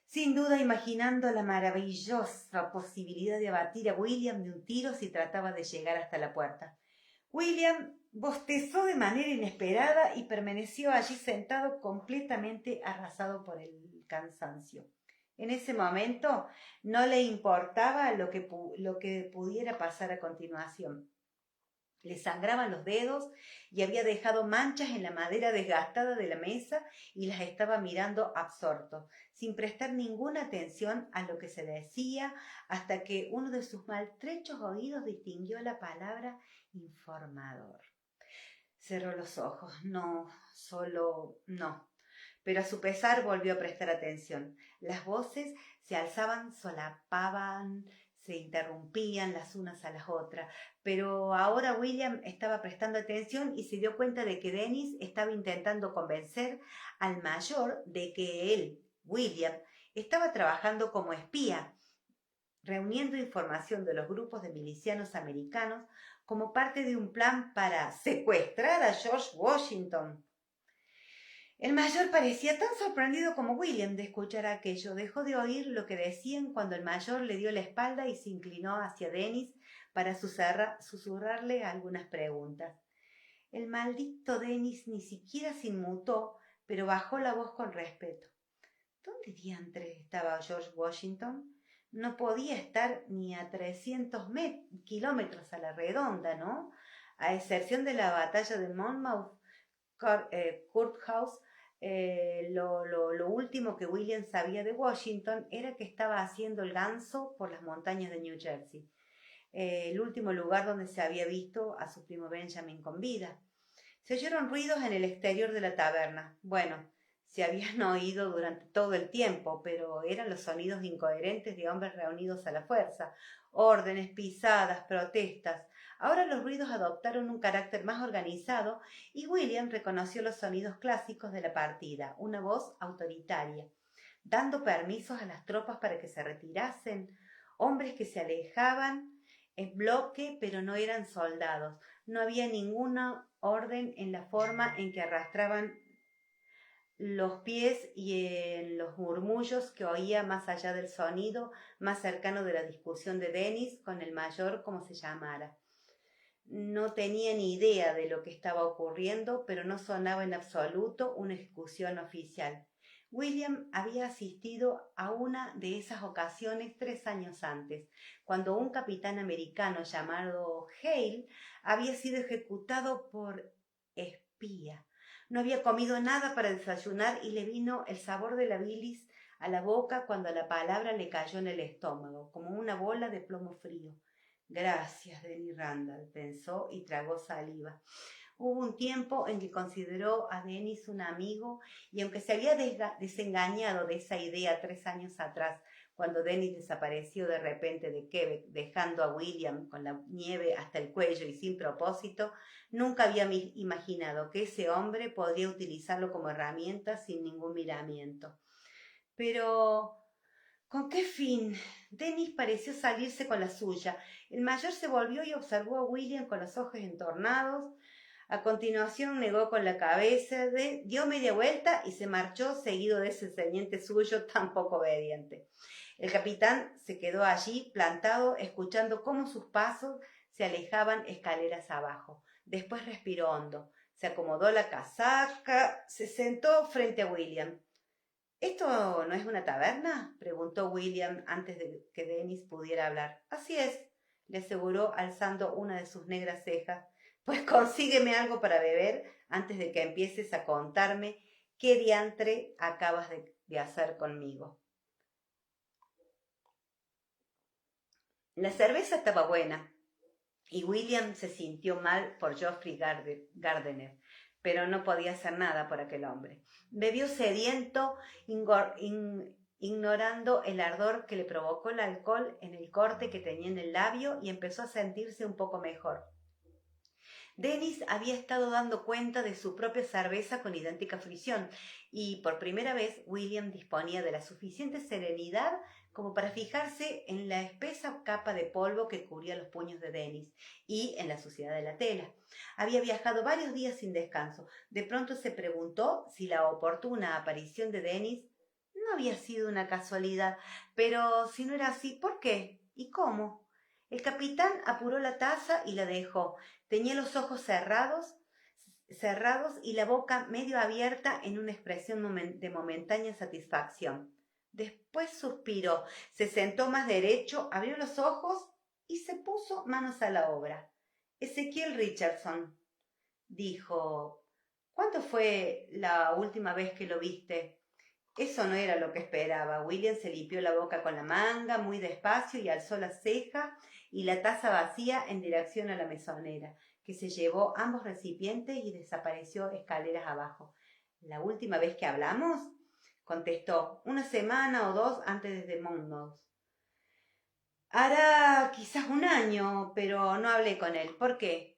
sin duda imaginando la maravillosa posibilidad de abatir a William de un tiro si trataba de llegar hasta la puerta. William bostezó de manera inesperada y permaneció allí sentado completamente arrasado por el cansancio. En ese momento no le importaba lo que pudiera pasar a continuación. Le sangraban los dedos y había dejado manchas en la madera desgastada de la mesa y las estaba mirando absorto, sin prestar ninguna atención a lo que se decía, hasta que uno de sus maltrechos oídos distinguió la palabra informador. Cerró los ojos. No, solo no. Pero a su pesar volvió a prestar atención. Las voces se alzaban, solapaban, se interrumpían las unas a las otras. Pero ahora William estaba prestando atención y se dio cuenta de que Dennis estaba intentando convencer al mayor de que él, William, estaba trabajando como espía, reuniendo información de los grupos de milicianos americanos como parte de un plan para secuestrar a George Washington. El mayor parecía tan sorprendido como William de escuchar aquello. Dejó de oír lo que decían cuando el mayor le dio la espalda y se inclinó hacia Dennis para susurrarle algunas preguntas. El maldito Dennis ni siquiera se inmutó, pero bajó la voz con respeto. ¿Dónde diantres estaba George Washington? No podía estar ni a 300 kilómetros a la redonda, ¿no? A excepción de la batalla de Monmouth Courthouse, lo último que William sabía de Washington era que estaba haciendo el ganso por las montañas de New Jersey, el último lugar donde se había visto a su primo Benjamin con vida. Se oyeron ruidos en el exterior de la taberna. Bueno, se habían oído durante todo el tiempo, pero eran los sonidos incoherentes de hombres reunidos a la fuerza, órdenes, pisadas, protestas. Ahora los ruidos adoptaron un carácter más organizado y William reconoció los sonidos clásicos de la partida, una voz autoritaria, dando permisos a las tropas para que se retirasen, hombres que se alejaban en bloque pero no eran soldados. No había ninguna orden en la forma en que arrastraban los pies y en los murmullos que oía más allá del sonido más cercano de la discusión de Dennis con el mayor, como se llamara. No tenía ni idea de lo que estaba ocurriendo, pero no sonaba en absoluto una ejecución oficial. William había asistido a una de esas ocasiones 3 años antes, cuando un capitán americano llamado Hale había sido ejecutado por espía. No había comido nada para desayunar y le vino el sabor de la bilis a la boca cuando la palabra le cayó en el estómago, como una bola de plomo frío. Gracias, Dennis Randall, pensó y tragó saliva. Hubo un tiempo en que consideró a Dennis un amigo y aunque se había desengañado de esa idea 3 años atrás, cuando Dennis desapareció de repente de Quebec, dejando a William con la nieve hasta el cuello y sin propósito, nunca había imaginado que ese hombre podría utilizarlo como herramienta sin ningún miramiento. Pero ¿con qué fin? Dennis pareció salirse con la suya. El mayor se volvió y observó a William con los ojos entornados. A continuación negó con la cabeza, dio media vuelta y se marchó seguido de ese teniente suyo tan poco obediente. El capitán se quedó allí plantado, escuchando cómo sus pasos se alejaban escaleras abajo. Después respiró hondo. Se acomodó la casaca, se sentó frente a William. ¿Esto no es una taberna?, preguntó William antes de que Dennis pudiera hablar. Así es, le aseguró alzando una de sus negras cejas. Pues consígueme algo para beber antes de que empieces a contarme qué diantre acabas de hacer conmigo. La cerveza estaba buena y William se sintió mal por Geoffrey Gardiner, pero no podía hacer nada por aquel hombre. Bebió sediento, ignorando el ardor que le provocó el alcohol en el corte que tenía en el labio, y empezó a sentirse un poco mejor. Dennis había estado dando cuenta de su propia cerveza con idéntica fruición, y por primera vez William disponía de la suficiente serenidad como para fijarse en la espesa capa de polvo que cubría los puños de Dennis y en la suciedad de la tela. Había viajado varios días sin descanso. De pronto se preguntó si la oportuna aparición de Dennis no había sido una casualidad, pero si no era así, ¿por qué? ¿Y cómo? El capitán apuró la taza y la dejó. Tenía los ojos cerrados y la boca medio abierta en una expresión de momentánea satisfacción. Después suspiró, se sentó más derecho, abrió los ojos y se puso manos a la obra. Ezequiel Richardson, dijo, ¿cuándo fue la última vez que lo viste? Eso no era lo que esperaba. William se limpió la boca con la manga muy despacio y alzó la ceja y la taza vacía en dirección a la mesonera, que se llevó ambos recipientes y desapareció escaleras abajo. ¿La última vez que hablamos?, contestó, una semana o dos antes de Monmouth. Hará quizás un año, pero no hablé con él. ¿Por qué?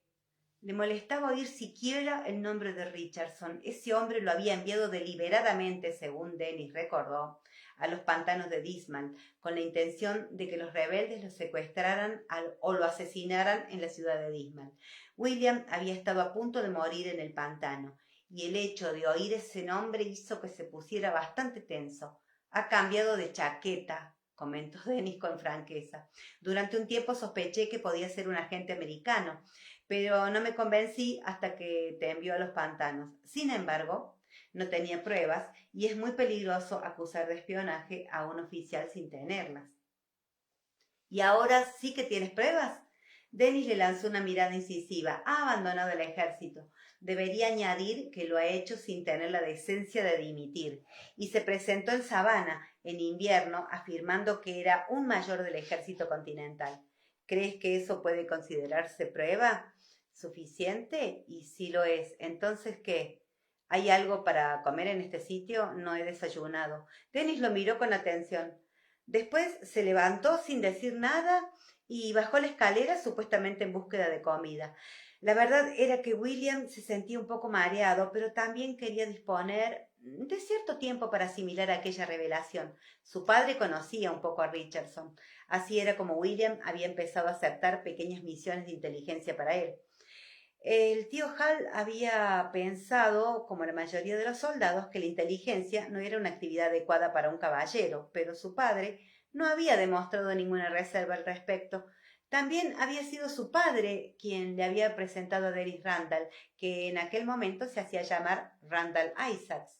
Le molestaba oír siquiera el nombre de Richardson. Ese hombre lo había enviado deliberadamente, según Dennis recordó, a los pantanos de Dismal, con la intención de que los rebeldes lo secuestraran o lo asesinaran en la ciudad de Dismal. William había estado a punto de morir en el pantano, y el hecho de oír ese nombre hizo que se pusiera bastante tenso. Ha cambiado de chaqueta, comentó Dennis con franqueza. Durante un tiempo sospeché que podía ser un agente americano, pero no me convencí hasta que te envió a los pantanos. Sin embargo, no tenía pruebas y es muy peligroso acusar de espionaje a un oficial sin tenerlas. ¿Y ahora sí que tienes pruebas? Dennis le lanzó una mirada incisiva. Ha abandonado el ejército. Debería añadir que lo ha hecho sin tener la decencia de dimitir. Y se presentó en Savannah, en invierno, afirmando que era un mayor del ejército continental. ¿Crees que eso puede considerarse prueba suficiente? Y si lo es, ¿entonces qué? ¿Hay algo para comer en este sitio? No he desayunado. Dennis lo miró con atención. Después se levantó sin decir nada y bajó la escalera supuestamente en búsqueda de comida. La verdad era que William se sentía un poco mareado, pero también quería disponer de cierto tiempo para asimilar aquella revelación. Su padre conocía un poco a Richardson. Así era como William había empezado a aceptar pequeñas misiones de inteligencia para él. El tío Hal había pensado, como la mayoría de los soldados, que la inteligencia no era una actividad adecuada para un caballero, pero su padre no había demostrado ninguna reserva al respecto. También había sido su padre quien le había presentado a Dennis Randall, que en aquel momento se hacía llamar Randall Isaacs.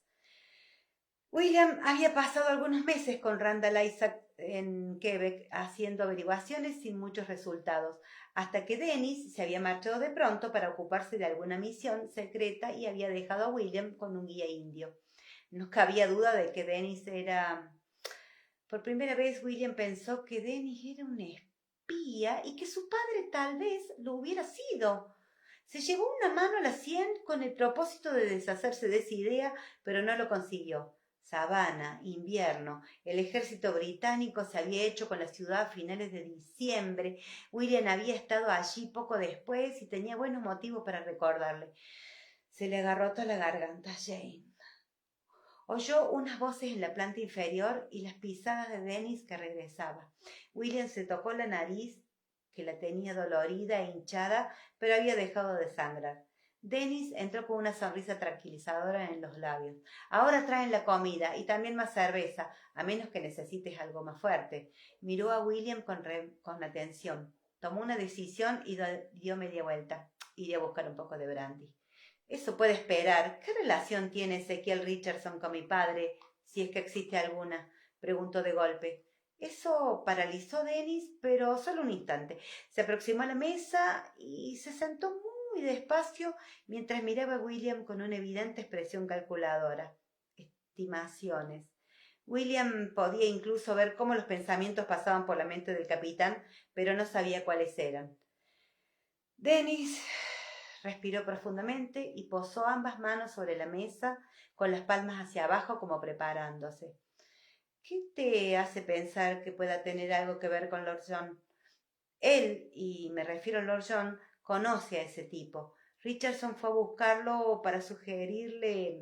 William había pasado algunos meses con Randall Isaacs en Quebec haciendo averiguaciones sin muchos resultados, hasta que Dennis se había marchado de pronto para ocuparse de alguna misión secreta y había dejado a William con un guía indio. No cabía duda de que Dennis era... Por primera vez William pensó que Dennis era un espía y que su padre tal vez lo hubiera sido. Se llevó una mano a la sien con el propósito de deshacerse de esa idea, pero no lo consiguió. Savannah, invierno. El ejército británico se había hecho con la ciudad a finales de diciembre. William había estado allí poco después y tenía buenos motivos para recordarle. Se le agarró toda la garganta. Jane. Oyó unas voces en la planta inferior y las pisadas de Dennis que regresaba. William se tocó la nariz, que la tenía dolorida e hinchada, pero había dejado de sangrar. Dennis entró con una sonrisa tranquilizadora en los labios. Ahora traen la comida y también más cerveza, a menos que necesites algo más fuerte. Miró a William con atención. Tomó una decisión y dio media vuelta. Iré a buscar un poco de brandy. Eso puede esperar. ¿Qué relación tiene Ezequiel Richardson con mi padre, si es que existe alguna? Preguntó de golpe. Eso paralizó a Dennis, pero solo un instante. Se aproximó a la mesa y se sentó muy despacio mientras miraba a William con una evidente expresión calculadora. Estimaciones. William podía incluso ver cómo los pensamientos pasaban por la mente del capitán, pero no sabía cuáles eran. Dennis respiró profundamente y posó ambas manos sobre la mesa con las palmas hacia abajo como preparándose. ¿Qué te hace pensar que pueda tener algo que ver con Lord John? Él, y me refiero a Lord John, conoce a ese tipo. Richardson fue a buscarlo para sugerirle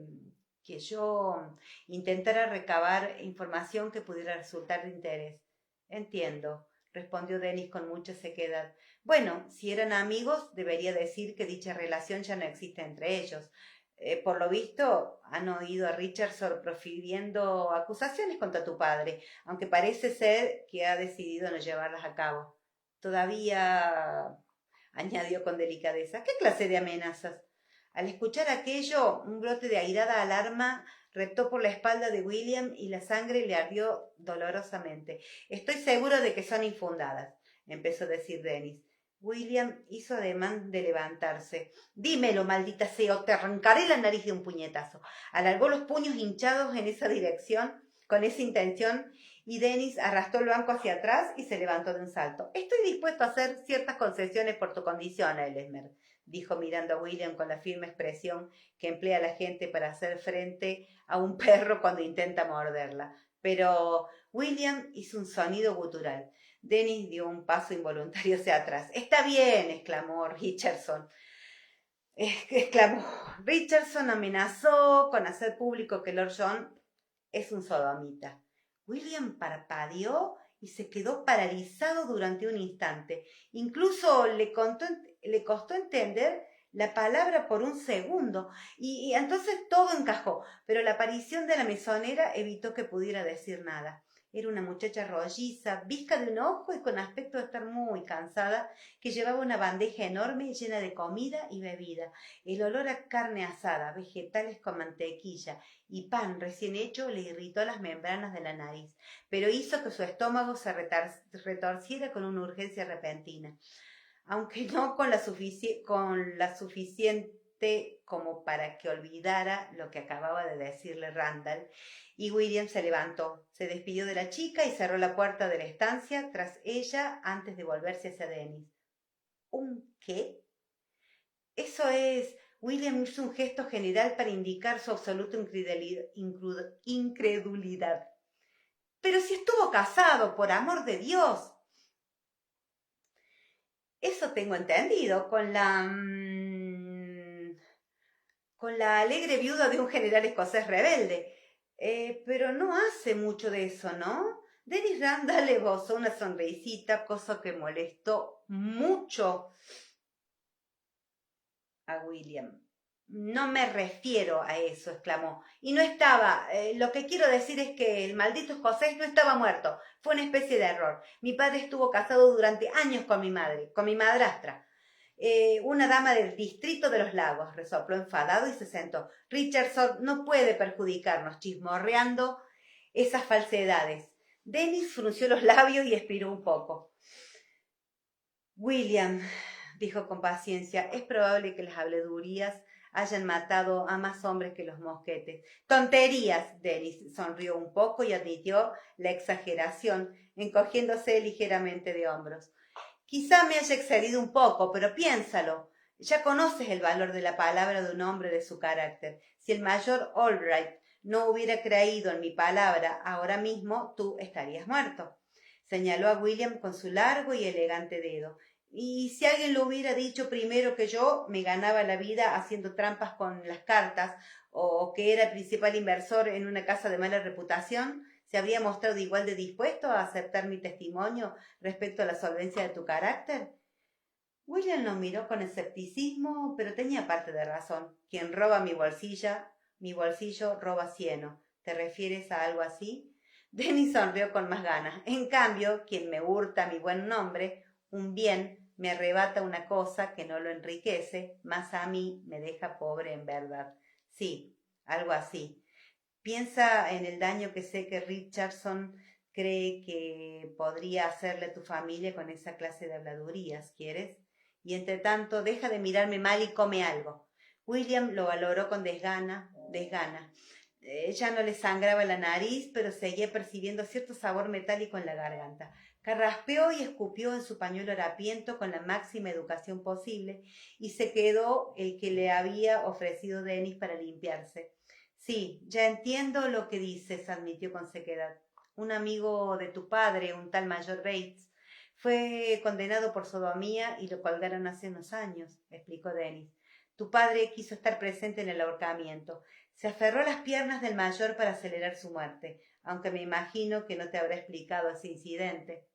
que yo intentara recabar información que pudiera resultar de interés. Entiendo, respondió Dennis con mucha sequedad. Bueno, si eran amigos, debería decir que dicha relación ya no existe entre ellos. Por lo visto, han oído a Richardson profiriendo acusaciones contra tu padre, aunque parece ser que ha decidido no llevarlas a cabo. Todavía, añadió con delicadeza, ¿qué clase de amenazas? Al escuchar aquello, un brote de airada alarma reptó por la espalda de William y la sangre le ardió dolorosamente. Estoy seguro de que son infundadas, empezó a decir Dennis. William hizo ademán de levantarse. Dímelo, maldita sea, o te arrancaré la nariz de un puñetazo. Alargó los puños hinchados en esa dirección, con esa intención, y Dennis arrastró el banco hacia atrás y se levantó de un salto. Estoy dispuesto a hacer ciertas concesiones por tu condición, Ellesmer, dijo mirando a William con la firme expresión que emplea la gente para hacer frente a un perro cuando intenta morderla. Pero William hizo un sonido gutural. Dennis dio un paso involuntario hacia atrás. Está bien, exclamó Richardson. Richardson amenazó con hacer público que Lord John es un sodomita. William parpadeó y se quedó paralizado durante un instante. Incluso le costó entender la palabra por un segundo, y entonces todo encajó, pero la aparición de la mesonera evitó que pudiera decir nada. Era una muchacha rolliza, visca de un ojo y con aspecto de estar muy cansada, que llevaba una bandeja enorme llena de comida y bebida. El olor a carne asada, vegetales con mantequilla y pan recién hecho le irritó las membranas de la nariz, pero hizo que su estómago se retorciera con una urgencia repentina, aunque no con la suficiente como para que olvidara lo que acababa de decirle Randall, y William se levantó, se despidió de la chica y cerró la puerta de la estancia tras ella antes de volverse hacia Dennis. ¿Un qué? Eso es. William hizo un gesto general para indicar su absoluta incredulidad. Pero si estuvo casado, por amor de Dios. Eso tengo entendido, con la alegre viuda de un general escocés rebelde. Pero no hace mucho de eso, ¿no? Dennis Randall le gozó una sonrisita, cosa que molestó mucho a William. No me refiero a eso, exclamó. Y no estaba, lo que quiero decir es que el maldito escocés no estaba muerto. Fue una especie de error. Mi padre estuvo casado durante años con mi madre, con mi madrastra. Una dama del distrito de los lagos, resopló enfadado y se sentó. Richardson no puede perjudicarnos chismorreando esas falsedades. Dennis frunció los labios y expiró un poco. William, dijo con paciencia, es probable que las habladurías hayan matado a más hombres que los mosquetes. ¡Tonterías! Dennis sonrió un poco y admitió la exageración, encogiéndose ligeramente de hombros. Quizá me haya excedido un poco, pero piénsalo. Ya conoces el valor de la palabra de un hombre de su carácter. Si el mayor Albright no hubiera creído en mi palabra ahora mismo, tú estarías muerto. Señaló a William con su largo y elegante dedo. Y si alguien lo hubiera dicho primero que yo, me ganaba la vida haciendo trampas con las cartas, o que era el principal inversor en una casa de mala reputación, ¿se habría mostrado igual de dispuesto a aceptar mi testimonio respecto a la solvencia de tu carácter? William lo miró con escepticismo, pero tenía parte de razón. Quien roba mi bolsillo roba cieno. ¿Te refieres a algo así? Dennis sonrió con más ganas. En cambio, quien me hurta mi buen nombre, un bien, me arrebata una cosa que no lo enriquece, más a mí me deja pobre en verdad. Sí, algo así. Piensa en el daño que sé que Richardson cree que podría hacerle a tu familia con esa clase de habladurías, ¿quieres? Y entre tanto, deja de mirarme mal y come algo. William lo valoró con desgana. Ya no le sangraba la nariz, pero seguía percibiendo cierto sabor metálico en la garganta. Carraspeó y escupió en su pañuelo harapiento con la máxima educación posible y se quedó el que le había ofrecido Denis para limpiarse. Sí, ya entiendo lo que dices, admitió con sequedad. Un amigo de tu padre, un tal mayor Bates, fue condenado por sodomía y lo colgaron hace unos años, explicó Denis. Tu padre quiso estar presente en el ahorcamiento. Se aferró a las piernas del mayor para acelerar su muerte, aunque me imagino que no te habrá explicado ese incidente.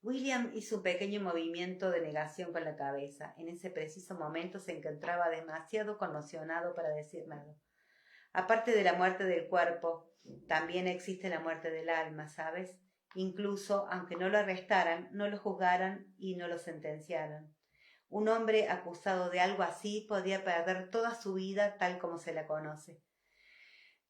William hizo un pequeño movimiento de negación con la cabeza. En ese preciso momento se encontraba demasiado conmocionado para decir nada. Aparte de la muerte del cuerpo, también existe la muerte del alma, ¿sabes? Incluso, aunque no lo arrestaran, no lo juzgaran y no lo sentenciaran. Un hombre acusado de algo así podía perder toda su vida tal como se la conoce.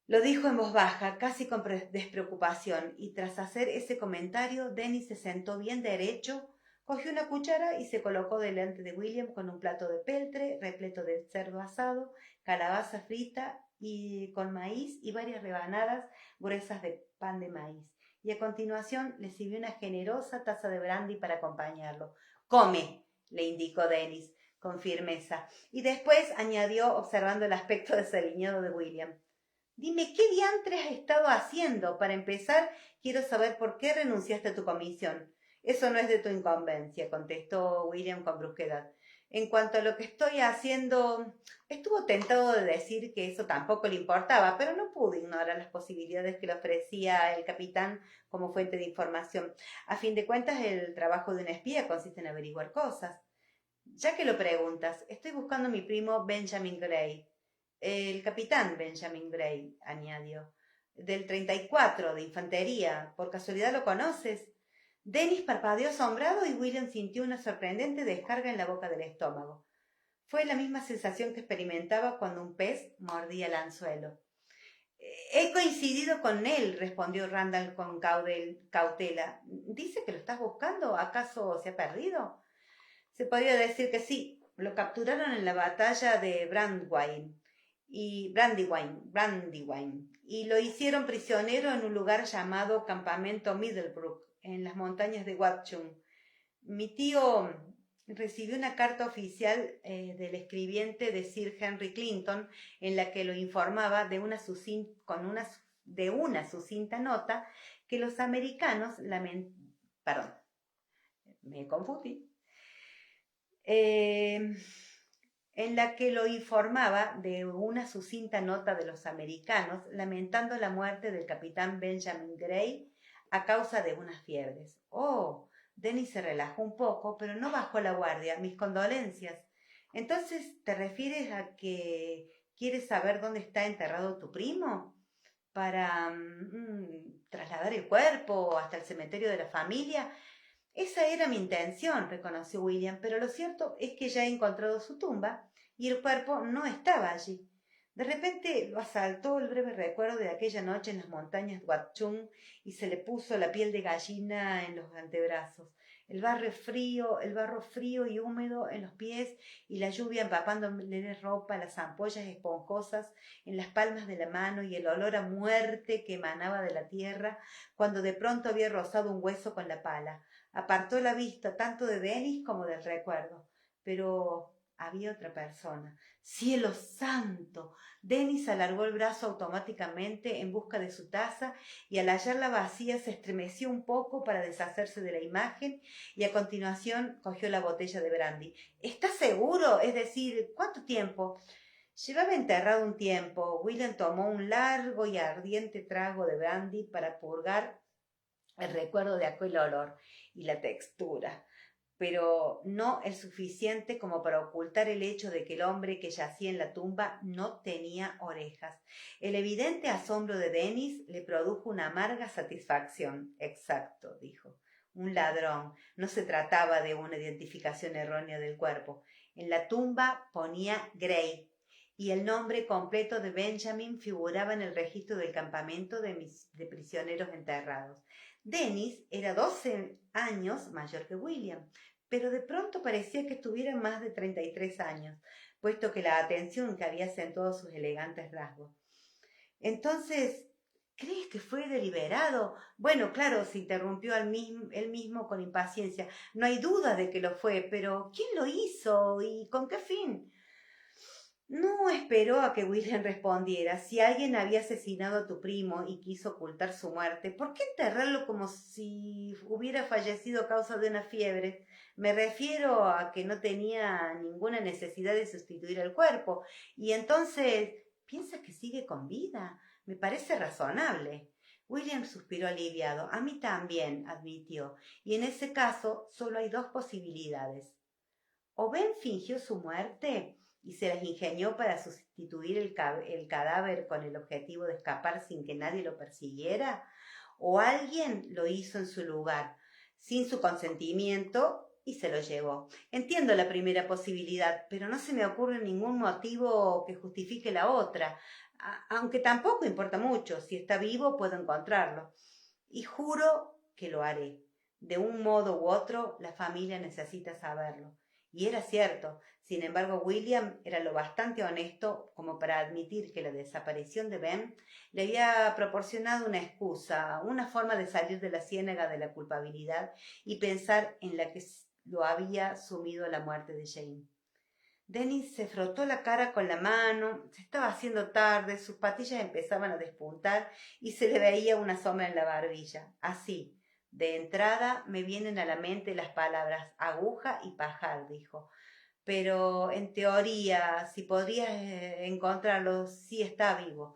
Lo dijo en voz baja, casi con despreocupación, y tras hacer ese comentario, Denis se sentó bien derecho, cogió una cuchara y se colocó delante de William con un plato de peltre repleto de cerdo asado, calabaza frita y con maíz y varias rebanadas gruesas de pan de maíz. Y a continuación le sirvió una generosa taza de brandy para acompañarlo. «Come», le indicó Denis con firmeza, y después añadió observando el aspecto desaliñado de William. Dime, ¿qué diantres has estado haciendo? Para empezar, quiero saber por qué renunciaste a tu comisión. Eso no es de tu incumbencia, contestó William con brusquedad. En cuanto a lo que estoy haciendo, estuvo tentado de decir que eso tampoco le importaba, pero no pudo ignorar las posibilidades que le ofrecía el capitán como fuente de información. A fin de cuentas, el trabajo de un espía consiste en averiguar cosas. Ya que lo preguntas, estoy buscando a mi primo Benjamin Gray. El capitán Benjamin Gray, añadió, del 34, de infantería. ¿Por casualidad lo conoces? Denis parpadeó asombrado y William sintió una sorprendente descarga en la boca del estómago. Fue la misma sensación que experimentaba cuando un pez mordía el anzuelo. He coincidido con él, respondió Randall con cautela. ¿Dice que lo estás buscando? ¿Acaso se ha perdido? Se podría decir que sí. Lo capturaron en la batalla de Brandywine, y lo hicieron prisionero en un lugar llamado Campamento Middlebrook, en las montañas de Watchung. Mi tío recibió una carta oficial del escribiente de Sir Henry Clinton en la que lo informaba de una sucinta nota que los americanos perdón, me confundí. En la que lo informaba de una sucinta nota de los americanos lamentando la muerte del capitán Benjamin Gray a causa de unas fiebres. Oh, Denis se relajó un poco, pero no bajó la guardia. Mis condolencias. Entonces, ¿te refieres a que quieres saber dónde está enterrado tu primo? Para trasladar el cuerpo hasta el cementerio de la familia. Esa era mi intención, reconoció William, pero lo cierto es que ya he encontrado su tumba y el cuerpo no estaba allí. De repente lo asaltó el breve recuerdo de aquella noche en las montañas de Watchung y se le puso la piel de gallina en los antebrazos, el barro frío y húmedo en los pies y la lluvia empapándole de ropa, las ampollas esponjosas en las palmas de la mano y el olor a muerte que emanaba de la tierra cuando de pronto había rozado un hueso con la pala. Apartó la vista tanto de Denis como del recuerdo, pero había otra persona. ¡Cielo santo! Denis alargó el brazo automáticamente en busca de su taza y al hallarla vacía se estremeció un poco para deshacerse de la imagen y a continuación cogió la botella de brandy. ¿Estás seguro? Es decir, ¿cuánto tiempo? Llevaba enterrado un tiempo. William tomó un largo y ardiente trago de brandy para purgar el recuerdo de aquel olor y la textura, pero no el suficiente como para ocultar el hecho de que el hombre que yacía en la tumba no tenía orejas. El evidente asombro de Denis le produjo una amarga satisfacción. Exacto, dijo. un ladrón. No se trataba de una identificación errónea del cuerpo. En la tumba ponía Gray y el nombre completo de Benjamin figuraba en el registro del campamento de prisioneros enterrados. Dennis era 12 años mayor que William, pero de pronto parecía que tuviera más de 33 años, puesto que la atención que había acentuado sus elegantes rasgos. Entonces, ¿crees que fue deliberado? Bueno, claro, se interrumpió él mismo con impaciencia. No hay duda de que lo fue, pero ¿quién lo hizo y con qué fin? No esperó a que William respondiera. Si alguien había asesinado a tu primo y quiso ocultar su muerte, ¿por qué enterrarlo como si hubiera fallecido a causa de una fiebre? Me refiero a que no tenía ninguna necesidad de sustituir el cuerpo. Y entonces, ¿piensa que sigue con vida? Me parece razonable. William suspiró aliviado. A mí también, admitió. Y en ese caso, solo hay dos posibilidades. O Ben fingió su muerte y se las ingenió para sustituir el cadáver con el objetivo de escapar sin que nadie lo persiguiera, o alguien lo hizo en su lugar, sin su consentimiento, y se lo llevó. Entiendo la primera posibilidad, pero no se me ocurre ningún motivo que justifique la otra, aunque tampoco importa mucho. Si está vivo, puedo encontrarlo. Y juro que lo haré. De un modo u otro, la familia necesita saberlo. Y era cierto. Sin embargo, William era lo bastante honesto como para admitir que la desaparición de Ben le había proporcionado una excusa, una forma de salir de la ciénaga de la culpabilidad y pensar en la que lo había sumido la muerte de Jane. Dennis se frotó la cara con la mano. Se estaba haciendo tarde, sus patillas empezaban a despuntar y se le veía una sombra en la barbilla. Así, de entrada me vienen a la mente las palabras aguja y pajar, dijo. Pero en teoría, si podrías encontrarlo, sí está vivo.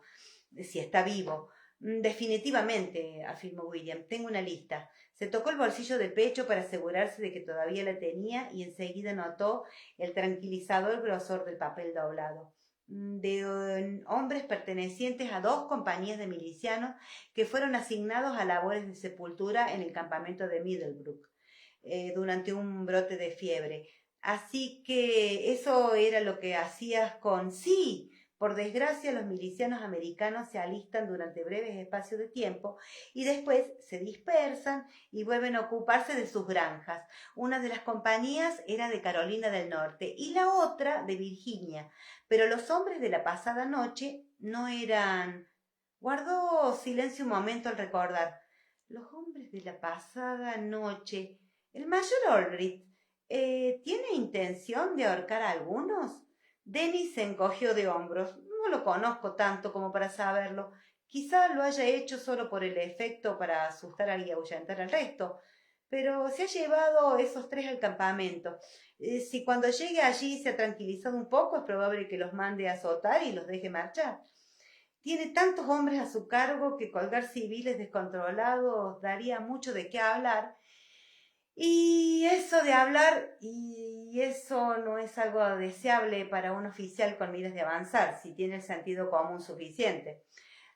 Si está vivo. Definitivamente, afirmó William. Tengo una lista. Se tocó el bolsillo de pecho para asegurarse de que todavía la tenía y enseguida notó el tranquilizador grosor del papel doblado. De hombres pertenecientes a 2 compañías de milicianos que fueron asignados a labores de sepultura en el campamento de Middlebrook durante un brote de fiebre. Así que eso era lo que hacías con... Sí, por desgracia los milicianos americanos se alistan durante breves espacios de tiempo y después se dispersan y vuelven a ocuparse de sus granjas. Una de las compañías era de Carolina del Norte y la otra de Virginia, pero los hombres de la pasada noche no eran... Guardó silencio un momento al recordar. Los hombres de la pasada noche... El mayor Aldrich, ¿tiene intención de ahorcar a algunos? Dennis se encogió de hombros. No lo conozco tanto como para saberlo. Quizá lo haya hecho solo por el efecto para asustar y ahuyentar al resto. Pero se ha llevado esos 3 al campamento. Si cuando llegue allí se ha tranquilizado un poco, es probable que los mande a azotar y los deje marchar. Tiene tantos hombres a su cargo que colgar civiles descontrolados daría mucho de qué hablar. Y eso de hablar, y eso no es algo deseable para un oficial con miras de avanzar, si tiene el sentido común suficiente.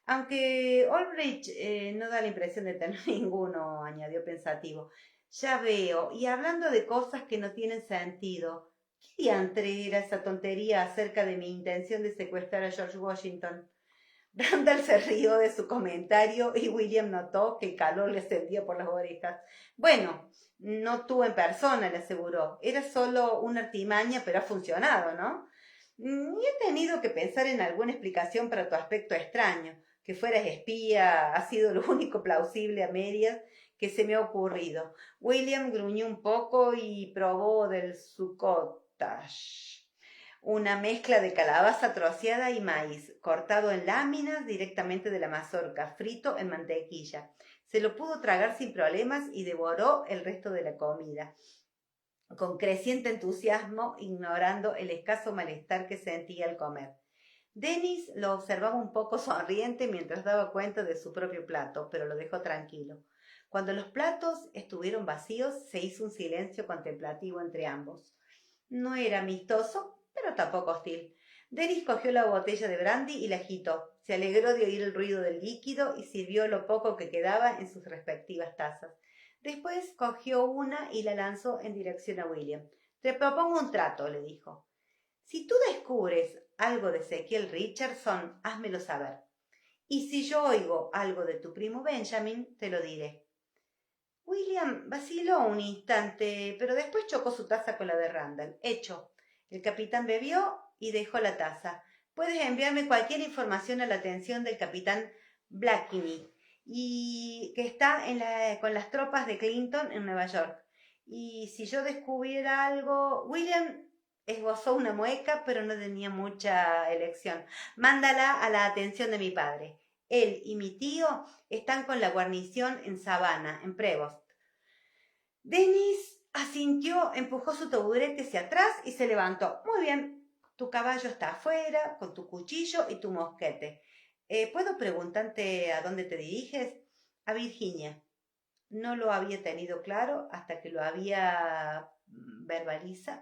Aunque Ulbricht no da la impresión de tener ninguno, añadió pensativo. Ya veo, y hablando de cosas que no tienen sentido, ¿qué diantre era esa tontería acerca de mi intención de secuestrar a George Washington? Randall se rió de su comentario y William notó que el calor le ascendía por las orejas. Bueno, no tú en persona, le aseguró. Era solo una artimaña, pero ha funcionado, ¿no? Y he tenido que pensar en alguna explicación para tu aspecto extraño. Que fueras espía ha sido lo único plausible a medias que se me ha ocurrido. William gruñó un poco y probó del succotash, una mezcla de calabaza troceada y maíz, cortado en láminas directamente de la mazorca, frito en mantequilla. Se lo pudo tragar sin problemas y devoró el resto de la comida, con creciente entusiasmo, ignorando el escaso malestar que sentía al comer. Dennis lo observaba un poco sonriente mientras daba cuenta de su propio plato, pero lo dejó tranquilo. Cuando los platos estuvieron vacíos, se hizo un silencio contemplativo entre ambos. No era amistoso, pero tampoco hostil. Dennis cogió la botella de brandy y la agitó. Se alegró de oír el ruido del líquido y sirvió lo poco que quedaba en sus respectivas tazas. Después cogió una y la lanzó en dirección a William. Te propongo un trato, le dijo. Si tú descubres algo de Ezequiel Richardson, házmelo saber. Y si yo oigo algo de tu primo Benjamin, te lo diré. William vaciló un instante, pero después chocó su taza con la de Randall. Hecho. El capitán bebió y dejó la taza. Puedes enviarme cualquier información a la atención del capitán Blakeney, y que está con las tropas de Clinton en Nueva York. Y si yo descubriera algo... William esbozó una mueca, pero no tenía mucha elección. Mándala a la atención de mi padre. Él y mi tío están con la guarnición en Savannah, en Prevost. Dennis asintió, empujó su taburete hacia atrás y se levantó. Muy bien, tu caballo está afuera, con tu cuchillo y tu mosquete. ¿Puedo preguntarte a dónde te diriges? A Virginia. No lo había tenido claro hasta que lo había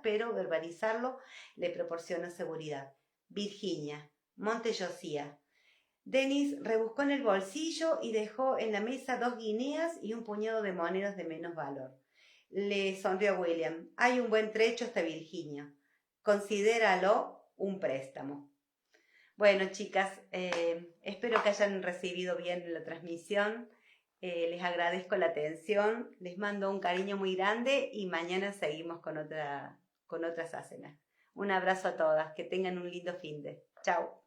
pero verbalizarlo le proporciona seguridad. Virginia, Monte Josiah. Dennis rebuscó en el bolsillo y dejó en la mesa 2 guineas y un puñado de monedas de menos valor. Le sonrió a William. Hay un buen trecho hasta Virginia. Considéralo un préstamo. Bueno, chicas, espero que hayan recibido bien la transmisión. Les agradezco la atención, les mando un cariño muy grande y mañana seguimos con otras escenas. Un abrazo a todas, que tengan un lindo finde. Chao.